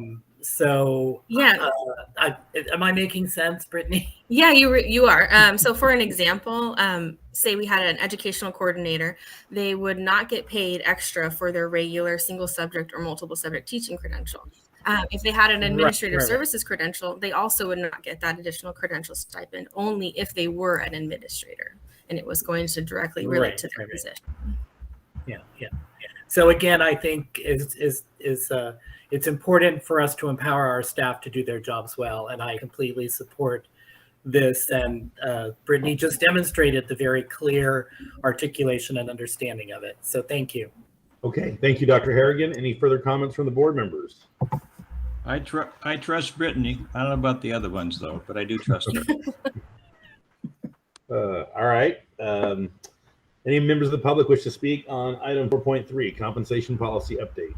[SPEAKER 5] Am I making sense, Brittany?
[SPEAKER 9] Yeah, you are. So for an example, say we had an educational coordinator, they would not get paid extra for their regular single subject or multiple subject teaching credential. If they had an administrative services credential, they also would not get that additional credential stipend, only if they were an administrator and it was going to directly relate to their position.
[SPEAKER 5] Yeah. So again, I think it's important for us to empower our staff to do their jobs well, and I completely support this. And Brittany just demonstrated the very clear articulation and understanding of it. So thank you.
[SPEAKER 1] Okay, thank you, Dr. Harrigan. Any further comments from the board members?
[SPEAKER 3] I trust Brittany. I don't know about the other ones though, but I do trust her.
[SPEAKER 1] All right. Any members of the public wish to speak on item 4.3, compensation policy update?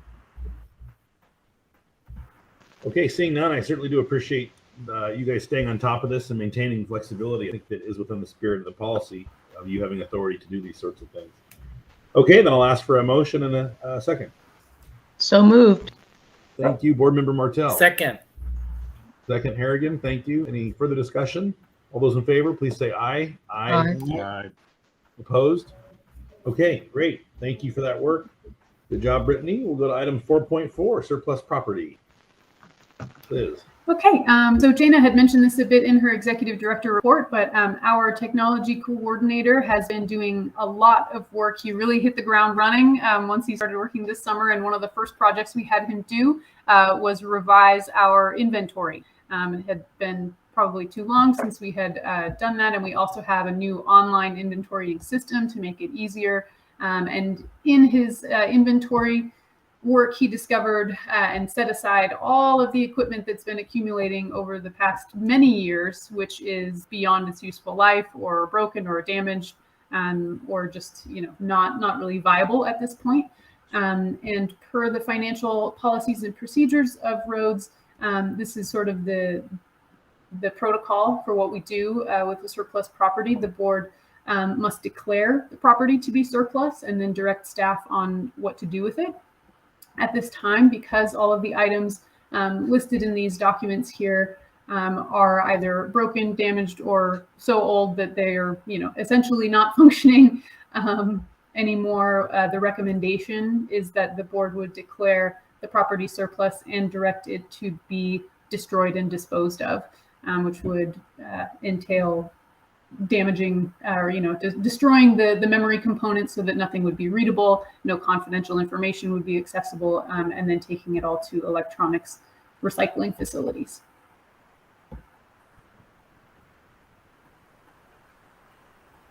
[SPEAKER 1] Okay, seeing none, I certainly do appreciate you guys staying on top of this and maintaining flexibility. I think that is within the spirit of the policy of you having authority to do these sorts of things. Okay, then I'll ask for a motion and a second.
[SPEAKER 8] So moved.
[SPEAKER 1] Thank you, Board Member Martell.
[SPEAKER 5] Second
[SPEAKER 1] Harrigan, thank you. Any further discussion? All those in favor, please say aye.
[SPEAKER 8] Aye.
[SPEAKER 1] Opposed? Okay, great. Thank you for that work. Good job, Brittany. We'll go to item 4.4, surplus property. Liz.
[SPEAKER 2] Okay, so Jana had mentioned this a bit in her executive director report, but our technology coordinator has been doing a lot of work. He really hit the ground running once he started working this summer, and one of the first projects we had him do was revise our inventory. It had been probably too long since we had done that, and we also have a new online inventorying system to make it easier. And in his inventory work, he discovered and set aside all of the equipment that's been accumulating over the past many years, which is beyond its useful life or broken or damaged, or just not really viable at this point. And per the financial policies and procedures of roads, this is sort of the the protocol for what we do with the surplus property. The board must declare the property to be surplus and then direct staff on what to do with it. At this time, because all of the items listed in these documents here are either broken, damaged, or so old that they are, essentially not functioning anymore, the recommendation is that the board would declare the property surplus and direct it to be destroyed and disposed of, which would entail damaging or destroying the memory components so that nothing would be readable, no confidential information would be accessible, and then taking it all to electronics recycling facilities.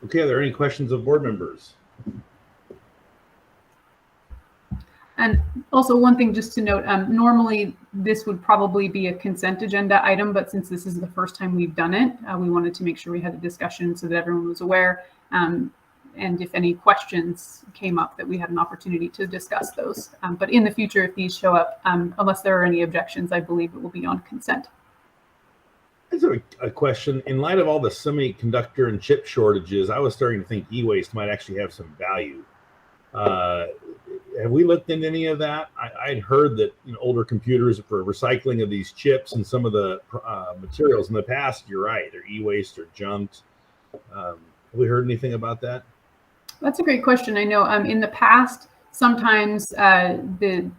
[SPEAKER 1] Okay, are there any questions of board members?
[SPEAKER 2] And also one thing just to note, normally this would probably be a consent agenda item, but since this is the first time we've done it, we wanted to make sure we had a discussion so that everyone was aware. And if any questions came up, that we had an opportunity to discuss those. But in the future, if these show up, unless there are any objections, I believe it will be on consent.
[SPEAKER 1] Is there a question? In light of all the semiconductor and chip shortages, I was starting to think e-waste might actually have some value. Have we looked into any of that? I'd heard that older computers for recycling of these chips and some of the materials in the past, you're right, they're e-waste or junked. Have we heard anything about that?
[SPEAKER 2] That's a great question. I know in the past, sometimes the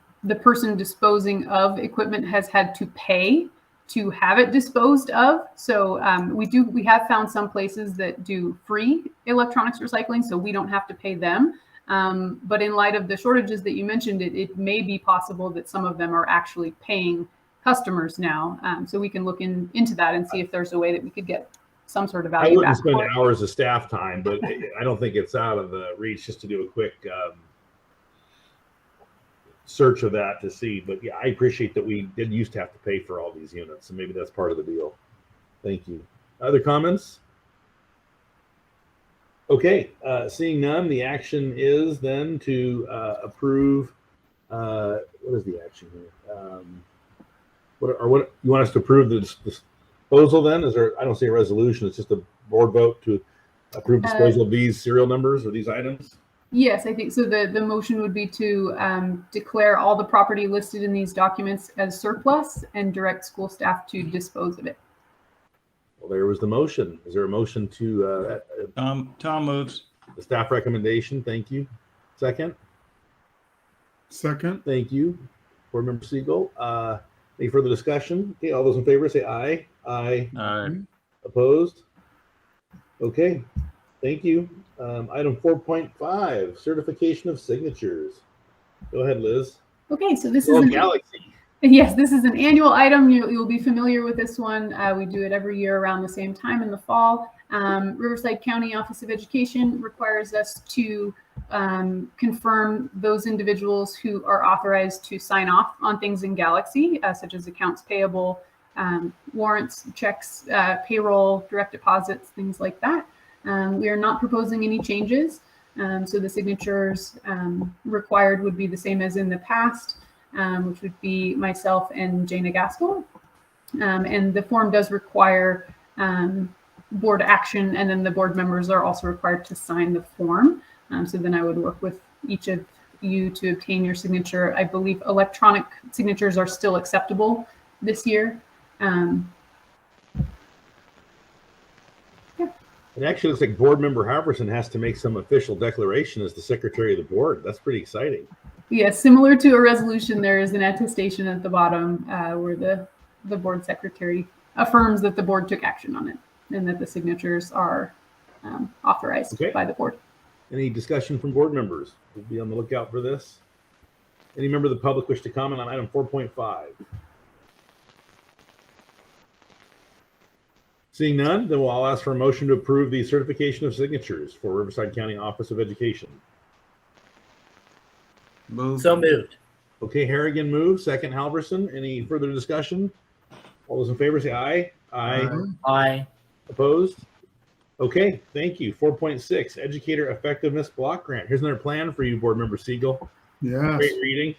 [SPEAKER 2] person disposing of equipment has had to pay to have it disposed of. So we have found some places that do free electronics recycling, so we don't have to pay them. But in light of the shortages that you mentioned, it may be possible that some of them are actually paying customers now. So we can look into that and see if there's a way that we could get some sort of value. I
[SPEAKER 1] wouldn't spend hours of staff time, but I don't think it's out of the reach just to do a quick search of that to see. But yeah, I appreciate that we did used to have to pay for all these units, and maybe that's part of the deal. Thank you. Other comments? Okay, seeing none, the action is then to approve. What is the action here? What you want us to approve the disposal then? Is there? I don't see a resolution. It's just a board vote to approve disposal of these serial numbers or these items.
[SPEAKER 2] Yes, I think so. The motion would be to declare all the property listed in these documents as surplus and direct school staff to dispose of it.
[SPEAKER 1] Well, there was the motion. Is there a motion to
[SPEAKER 3] Tom moves.
[SPEAKER 1] The staff recommendation? Thank you. Second?
[SPEAKER 4] Second.
[SPEAKER 1] Thank you. Board Member Siegel. Any further discussion? Okay, all those in favor say aye. Aye.
[SPEAKER 3] Aye.
[SPEAKER 1] Opposed? Okay, thank you. Item 4.5, certification of signatures. Go ahead, Liz.
[SPEAKER 2] Okay, so this is
[SPEAKER 1] Galaxy.
[SPEAKER 2] Yes, this is an annual item. You'll be familiar with this one. We do it every year around the same time in the fall. Riverside County Office of Education requires us to confirm those individuals who are authorized to sign off on things in Galaxy, such as accounts payable, warrants, checks, payroll, direct deposits, things like that. We are not proposing any changes. So the signatures required would be the same as in the past. Which would be myself and Jana Gaskell. And the form does require board action, and then the board members are also required to sign the form. So then I would work with each of you to obtain your signature. I believe electronic signatures are still acceptable this year.
[SPEAKER 1] It actually looks like board member Halverson has to make some official declaration as the secretary of the board. That's pretty exciting.
[SPEAKER 2] Yes, similar to a resolution, there is an attestation at the bottom where the board secretary affirms that the board took action on it and that the signatures are authorized by the board.
[SPEAKER 1] Any discussion from board members? We'll be on the lookout for this. Any member of the public wish to comment on item 4.5? Seeing none, then I'll ask for a motion to approve the certification of signatures for Riverside County Office of Education.
[SPEAKER 3] Move.
[SPEAKER 5] So moved.
[SPEAKER 1] Okay, Harrigan moves. Second, Halverson. Any further discussion? All those in favor say aye. Aye.
[SPEAKER 5] Aye.
[SPEAKER 1] Opposed? Okay, thank you. 4.6, Educator Effectiveness Block Grant. Here's another plan for you, Board Member Siegel.
[SPEAKER 4] Yes.
[SPEAKER 1] Great reading.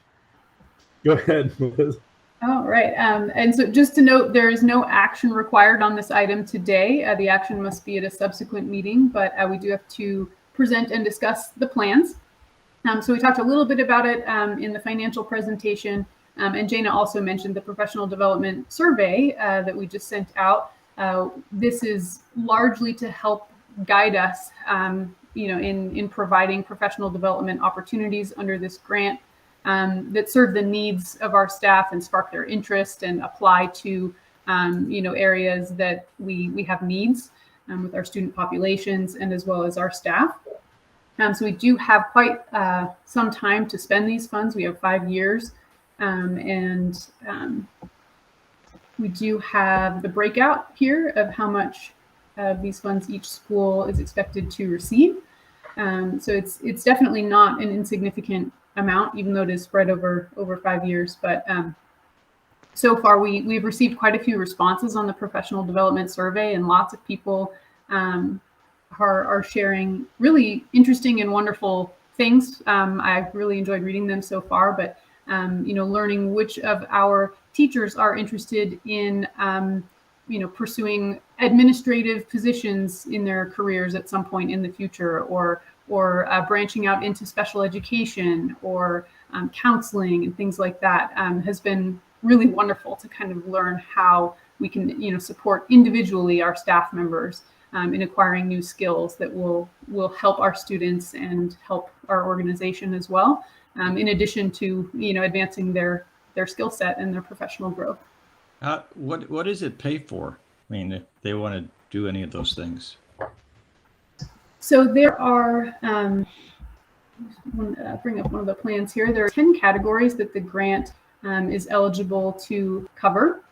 [SPEAKER 1] Go ahead, Liz.
[SPEAKER 2] All right. And so just to note, there is no action required on this item today. The action must be at a subsequent meeting, but we do have to present and discuss the plans. So we talked a little bit about it in the financial presentation. And Jana also mentioned the professional development survey that we just sent out. This is largely to help guide us, in providing professional development opportunities under this grant that serve the needs of our staff and spark their interest and apply to, areas that we have needs with our student populations and as well as our staff. So we do have quite some time to spend these funds. We have 5 years, and we do have the breakout here of how much of these funds each school is expected to receive. So it's definitely not an insignificant amount, even though it is spread over 5 years. But so far, we've received quite a few responses on the professional development survey, and lots of people are sharing really interesting and wonderful things. I've really enjoyed reading them so far, but learning which of our teachers are interested in pursuing administrative positions in their careers at some point in the future, or branching out into special education or counseling and things like that has been really wonderful to kind of learn how we can support individually our staff members in acquiring new skills that will help our students and help our organization as well, in addition to advancing their skill set and their professional growth.
[SPEAKER 3] What does it pay for? I mean, if they want to do any of those things.
[SPEAKER 2] So there are, bring up one of the plans here. There are 10 categories that the grant is eligible to cover.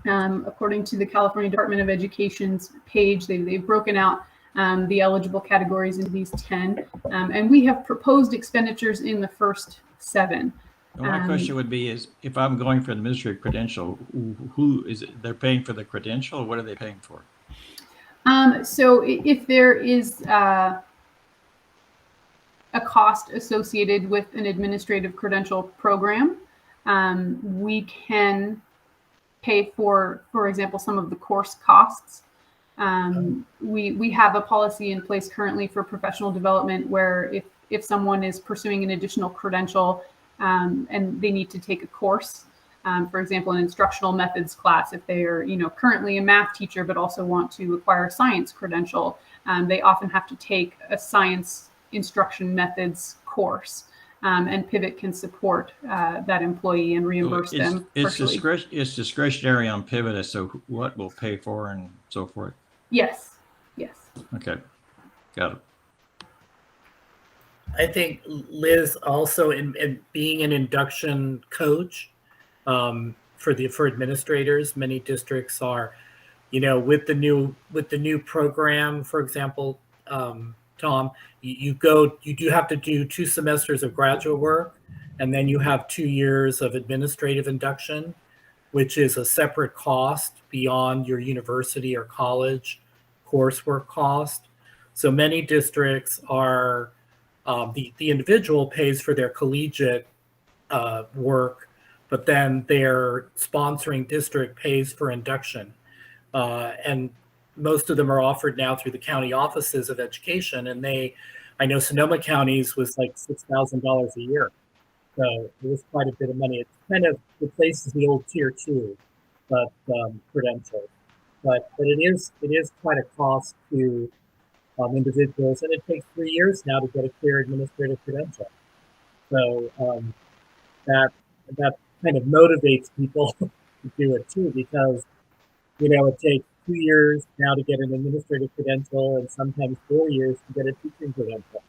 [SPEAKER 2] According to the California Department of Education's page, they've broken out the eligible categories into these 10. And we have proposed expenditures in the first 7.
[SPEAKER 3] My question would be is, if I'm going for an administrative credential, who is it? They're paying for the credential, or what are they paying for?
[SPEAKER 2] So if there is a cost associated with an administrative credential program, we can pay for example, some of the course costs. We have a policy in place currently for professional development where if someone is pursuing an additional credential and they need to take a course, for example, an instructional methods class, if they are currently a math teacher but also want to acquire a science credential, they often have to take a science instruction methods course. And Pivot can support that employee and reimburse them.
[SPEAKER 3] It's discretionary on Pivot as to what we'll pay for and so forth.
[SPEAKER 2] Yes.
[SPEAKER 3] Okay, got it.
[SPEAKER 5] I think Liz also in being an induction coach for administrators, many districts are, with the new program, for example, Tom, you do have to do 2 semesters of graduate work, and then you have 2 years of administrative induction, which is a separate cost beyond your university or college coursework cost. So many districts are, the individual pays for their collegiate work, but then their sponsoring district pays for induction. And most of them are offered now through the county offices of education. And I know Sonoma County's was like $6,000 a year. So it was quite a bit of money. It kind of replaces the old tier 2 credentials. But it is quite a cost to individuals, and it takes 3 years now to get a clear administrative credential. So that kind of motivates people to do it too, because it takes 2 years now to get an administrative credential, and sometimes 4 years to get a teaching credential.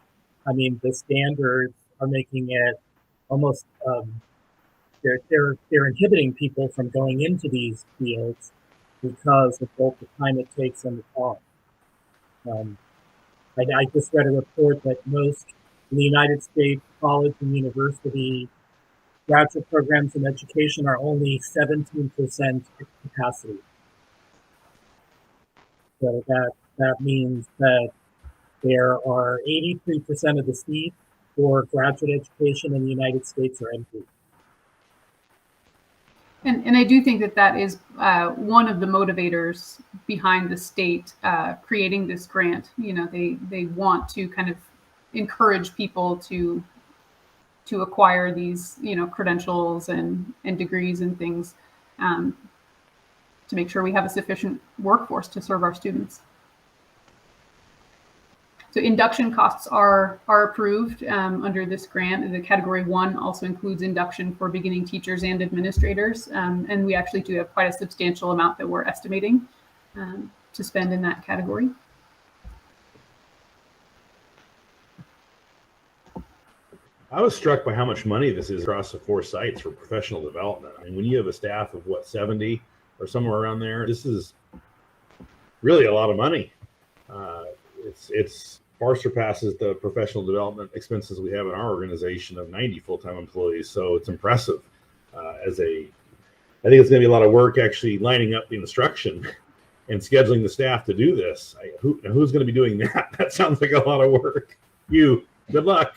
[SPEAKER 5] I mean, the standards are making it almost they're inhibiting people from going into these fields because of both the time it takes and the cost. I just read a report that most in the United States college and university graduate programs in education are only 17% capacity. So that means that there are 83% of the seats for graduate education in the United States are empty.
[SPEAKER 2] And I do think that that is one of the motivators behind the state creating this grant. You know, they want to kind of encourage people to acquire these, you know, credentials and degrees and things to make sure we have a sufficient workforce to serve our students. So induction costs are approved under this grant. The Category 1 also includes induction for beginning teachers and administrators. And we actually do have quite a substantial amount that we're estimating to spend in that category.
[SPEAKER 1] I was struck by how much money this is across the 4 sites for professional development. I mean, when you have a staff of what, 70 or somewhere around there, this is really a lot of money. It's far surpasses the professional development expenses we have in our organization of 90 full-time employees. So it's impressive. I think it's going to be a lot of work actually lining up the instruction and scheduling the staff to do this. Who's going to be doing that? That sounds like a lot of work. Good luck.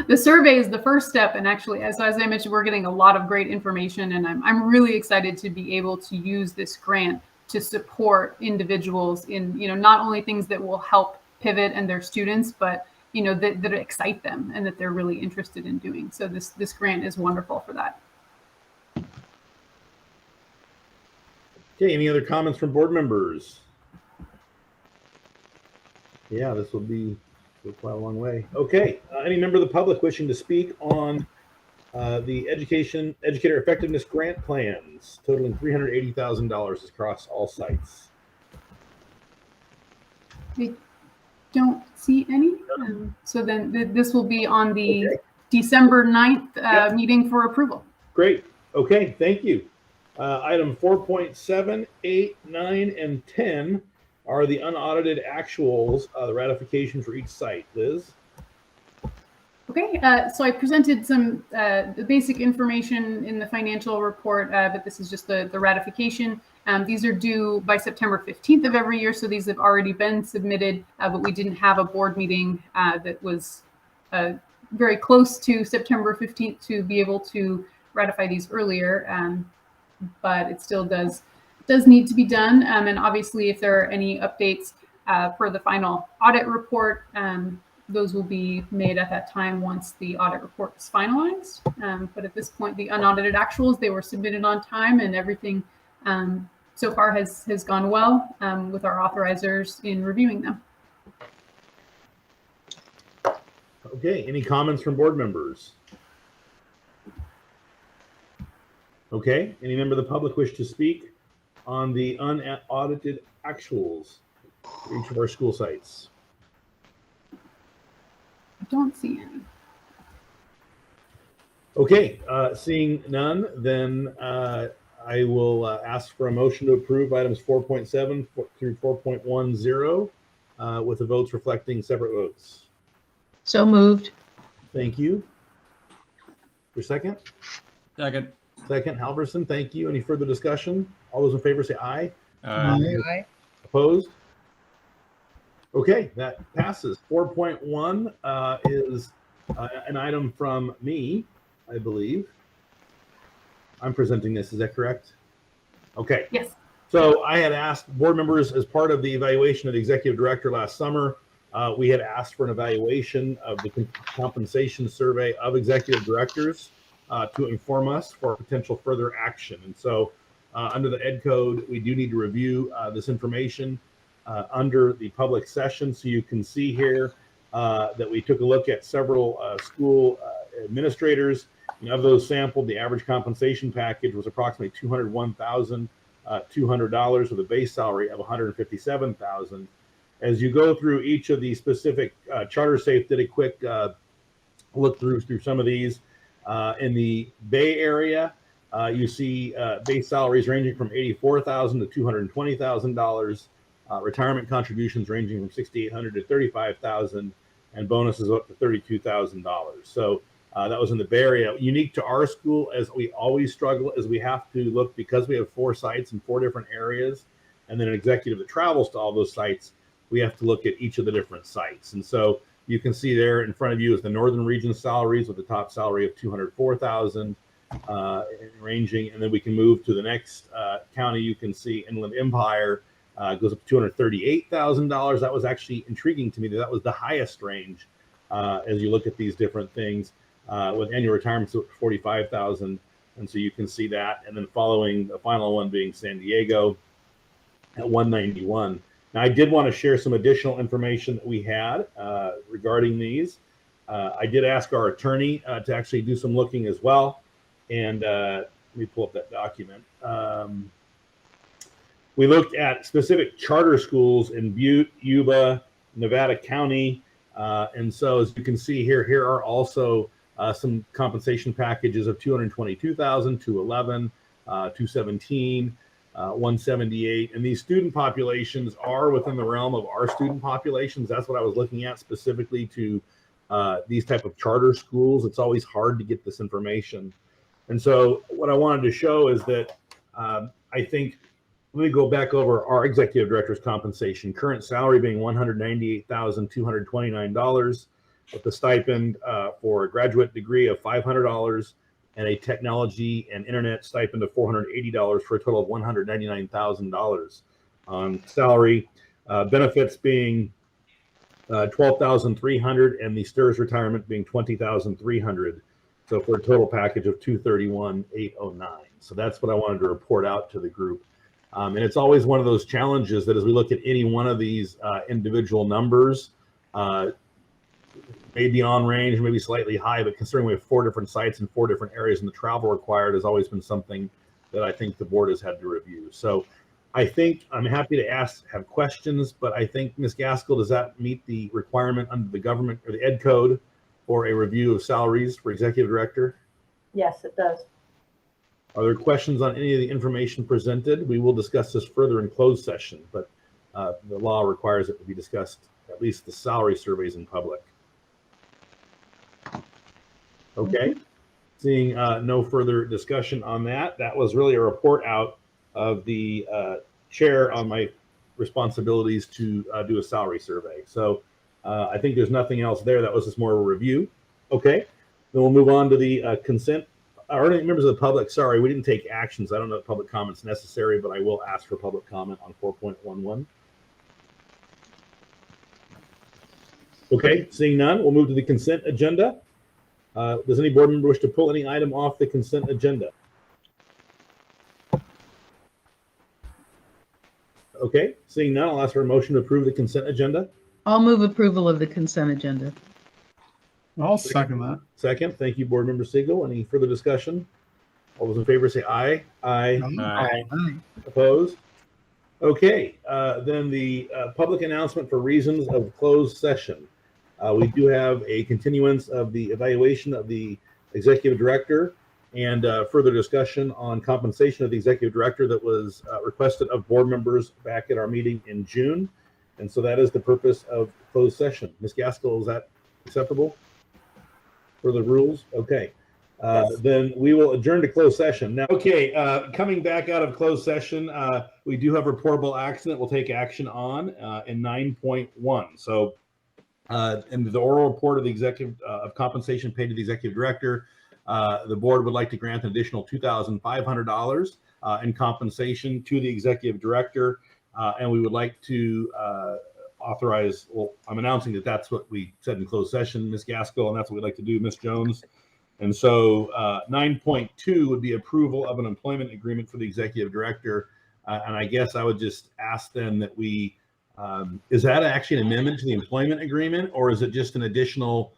[SPEAKER 2] The survey is the first step, and actually, as I mentioned, we're getting a lot of great information, and I'm really excited to be able to use this grant to support individuals in, you know, not only things that will help Pivot and their students, but, you know, that excite them and that they're really interested in doing. So this grant is wonderful for that.
[SPEAKER 1] Okay, any other comments from board members? Yeah, this will be quite a long way. Okay, any member of the public wishing to speak on the Educator Effectiveness Grant plans totaling $380,000 across all sites?
[SPEAKER 2] I don't see any. So then this will be on the December 9th meeting for approval.
[SPEAKER 1] Great. Okay, thank you. Item 4.7, 8, 9, and 10 are the unaudited actuals, the ratification for each site. Liz?
[SPEAKER 2] Okay, so I presented some the basic information in the financial report, but this is just the ratification. These are due by September 15th of every year, so these have already been submitted, but we didn't have a board meeting that was very close to September 15th to be able to ratify these earlier, but it still does need to be done. And obviously, if there are any updates for the final audit report, those will be made at that time once the audit report is finalized. But at this point, the unaudited actuals, they were submitted on time, and everything so far has gone well with our authorizers in reviewing them.
[SPEAKER 1] Okay, any comments from board members? Okay, any member of the public wish to speak on the unaudited actuals for each of our school sites?
[SPEAKER 2] I don't see any.
[SPEAKER 1] Okay, seeing none, then I will ask for a motion to approve items 4.7 through 4.10 with the votes reflecting separate votes.
[SPEAKER 8] So moved.
[SPEAKER 1] Thank you. Your second?
[SPEAKER 3] Second.
[SPEAKER 1] Second, Halverson, thank you. Any further discussion? All those in favor say aye.
[SPEAKER 8] Aye.
[SPEAKER 1] Opposed? Okay, that passes. 4.1 is an item from me, I believe. I'm presenting this, is that correct? Okay.
[SPEAKER 2] Yes.
[SPEAKER 1] So I had asked board members as part of the evaluation of the executive director last summer, we had asked for an evaluation of the compensation survey of executive directors to inform us for potential further action. And so under the Ed Code, we do need to review this information under the public session. So you can see here that we took a look at several school administrators. And of those sampled, the average compensation package was approximately $201,200 with a base salary of $157,000. As you go through each of the specific, Charter Safe did a quick look through some of these. In the Bay Area, you see base salaries ranging from $84,000 to $220,000, retirement contributions ranging from $6,800 to $35,000, and bonuses up to $32,000. So that was in the Bay Area. Unique to our school, as we always struggle, is we have to look, because we have 4 sites in 4 different areas, and then an executive that travels to all those sites, we have to look at each of the different sites. And so you can see there in front of you is the Northern Region salaries with the top salary of $204,000. ranging, and then we can move to the next county. You can see Inland Empire goes up to $238,000. That was actually intriguing to me that was the highest range as you look at these different things with annual retirements of $45,000. And so you can see that. And then following the final one being San Diego at $191,000. Now, I did want to share some additional information that we had regarding these. I did ask our attorney to actually do some looking as well. And let me pull up that document. We looked at specific charter schools in Butte, Yuba, Nevada County. And so as you can see here are also some compensation packages of $222,000, $211,000, $217,000. 178, and these student populations are within the realm of our student populations. That's what I was looking at specifically to these type of charter schools. It's always hard to get this information. And so what I wanted to show is that I think, let me go back over our executive director's compensation, current salary being $198,229, with the stipend for a graduate degree of $500, and a technology and internet stipend of $480 for a total of $199,000 on salary. Benefits being $12,300, and the STIRS retirement being $20,300. So for a total package of $231,809. So that's what I wanted to report out to the group. And it's always one of those challenges that as we look at any one of these individual numbers, maybe on range, maybe slightly high, but considering we have 4 different sites in 4 different areas and the travel required has always been something that I think the board has had to review. So I think I'm happy to have questions, but I think, Ms. Gaskell, does that meet the requirement under the government or the Ed Code for a review of salaries for executive director?
[SPEAKER 6] Yes, it does.
[SPEAKER 1] Are there questions on any of the information presented? We will discuss this further in closed session, but the law requires it to be discussed, at least the salary surveys, in public. Okay, seeing no further discussion on that, that was really a report out of the chair on my responsibilities to do a salary survey. So I think there's nothing else there. That was just more of a review. Okay, then we'll move on to the consent. Or any members of the public, sorry, we didn't take actions. I don't know if public comment's necessary, but I will ask for public comment on 4.11. Okay, seeing none, we'll move to the consent agenda. Does any board member wish to pull any item off the consent agenda? Okay, seeing none, I'll ask for a motion to approve the consent agenda.
[SPEAKER 8] I'll move approval of the consent agenda.
[SPEAKER 4] I'll second that.
[SPEAKER 1] Second, thank you, board member Siegel. Any further discussion? All those in favor say aye. Aye.
[SPEAKER 5] Aye.
[SPEAKER 1] Opposed? Okay, then the public announcement for reasons of closed session. We do have a continuance of the evaluation of the executive director and further discussion on compensation of the executive director that was requested of board members back at our meeting in June. And so that is the purpose of closed session. Ms. Gaskell, is that acceptable for the rules? Okay. Then we will adjourn to closed session. Now, okay, coming back out of closed session, we do have reportable action that we'll take action on in 9.1. So in the oral report of the executive of compensation paid to the executive director, the board would like to grant an additional $2,500 in compensation to the executive director, and we would like to authorize. Well, I'm announcing that that's what we said in closed session, Ms. Gaskell, and that's what we'd like to do, Ms. Jones. And so 9.2 would be approval of an employment agreement for the executive director, and I guess I would just ask then that we. Is that actually an amendment to the employment agreement, or is it just an additional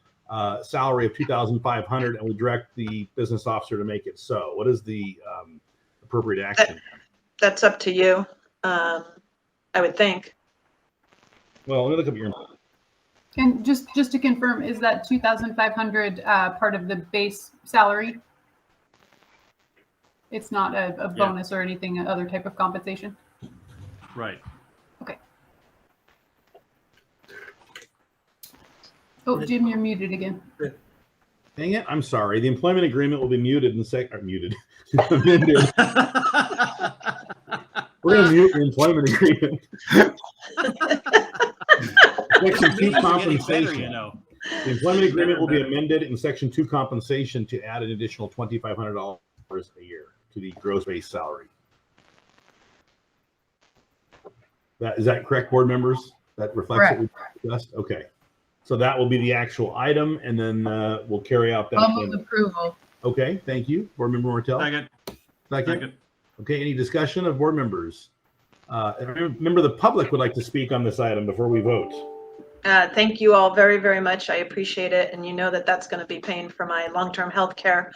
[SPEAKER 1] salary of $2,500 and we direct the business officer to make it so? What is the appropriate action?
[SPEAKER 6] That's up to you, I would think.
[SPEAKER 1] Well, let me look up your.
[SPEAKER 2] And just to confirm, is that $2,500 part of the base salary? It's not a bonus or anything, other type of compensation?
[SPEAKER 3] Right.
[SPEAKER 2] Okay. Oh, Jim, you're muted again.
[SPEAKER 1] Dang it! I'm sorry. The employment agreement will be muted in muted. Amended. We're going to mute the employment agreement. Section 2 compensation.
[SPEAKER 3] Better, you know.
[SPEAKER 1] The employment agreement will be amended in section 2 compensation to add an additional $2,500 a year to the gross base salary. Is that correct, board members? That reflects what we discussed? Okay. So that will be the actual item, and then we'll carry out that.
[SPEAKER 8] I'll move approval.
[SPEAKER 1] Okay, thank you. Board Member Martell? Second. Okay, any discussion of board members? Member of the public would like to speak on this item before we vote.
[SPEAKER 6] Thank you all very, very much. I appreciate it. And you know that that's going to be paying for my long-term health care.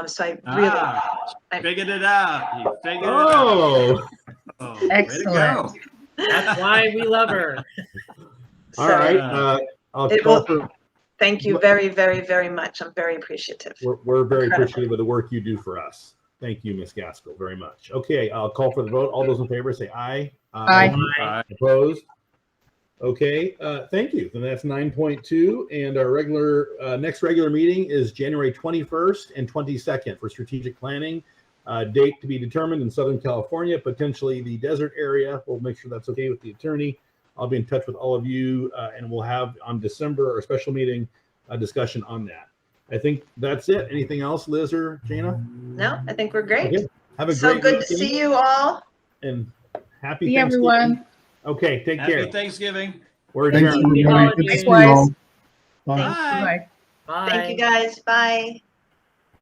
[SPEAKER 6] So I really...
[SPEAKER 3] figured it out. You figured it
[SPEAKER 1] out.
[SPEAKER 3] Oh,
[SPEAKER 8] excellent.
[SPEAKER 5] That's why we love her.
[SPEAKER 1] All right.
[SPEAKER 6] Thank you very, very, very much. I'm very appreciative.
[SPEAKER 1] We're very appreciative of the work you do for us. Thank you, Ms. Gaskell, very much. Okay, I'll call for the vote. All those in favor say aye.
[SPEAKER 8] Aye.
[SPEAKER 1] Opposed? Okay, thank you. And that's 9.2. And our next regular meeting is January 21st and 22nd for strategic planning. Date to be determined in Southern California, potentially the desert area. We'll make sure that's okay with the attorney. I'll be in touch with all of you, and we'll have on December our special meeting a discussion on that. I think that's it. Anything else, Liz or Jana?
[SPEAKER 6] No, I think we're great. Okay.
[SPEAKER 1] Have a
[SPEAKER 6] so
[SPEAKER 1] great
[SPEAKER 6] good
[SPEAKER 1] weekend.
[SPEAKER 6] To see you all.
[SPEAKER 1] And happy
[SPEAKER 2] See
[SPEAKER 1] Thanksgiving.
[SPEAKER 2] everyone.
[SPEAKER 1] Okay, take care.
[SPEAKER 3] Happy Thanksgiving.
[SPEAKER 1] We're
[SPEAKER 4] Thanks,
[SPEAKER 1] adjourned.
[SPEAKER 4] everybody. Good to see you all. Bye.
[SPEAKER 3] Bye.
[SPEAKER 5] Bye.
[SPEAKER 6] Thank you guys. Bye.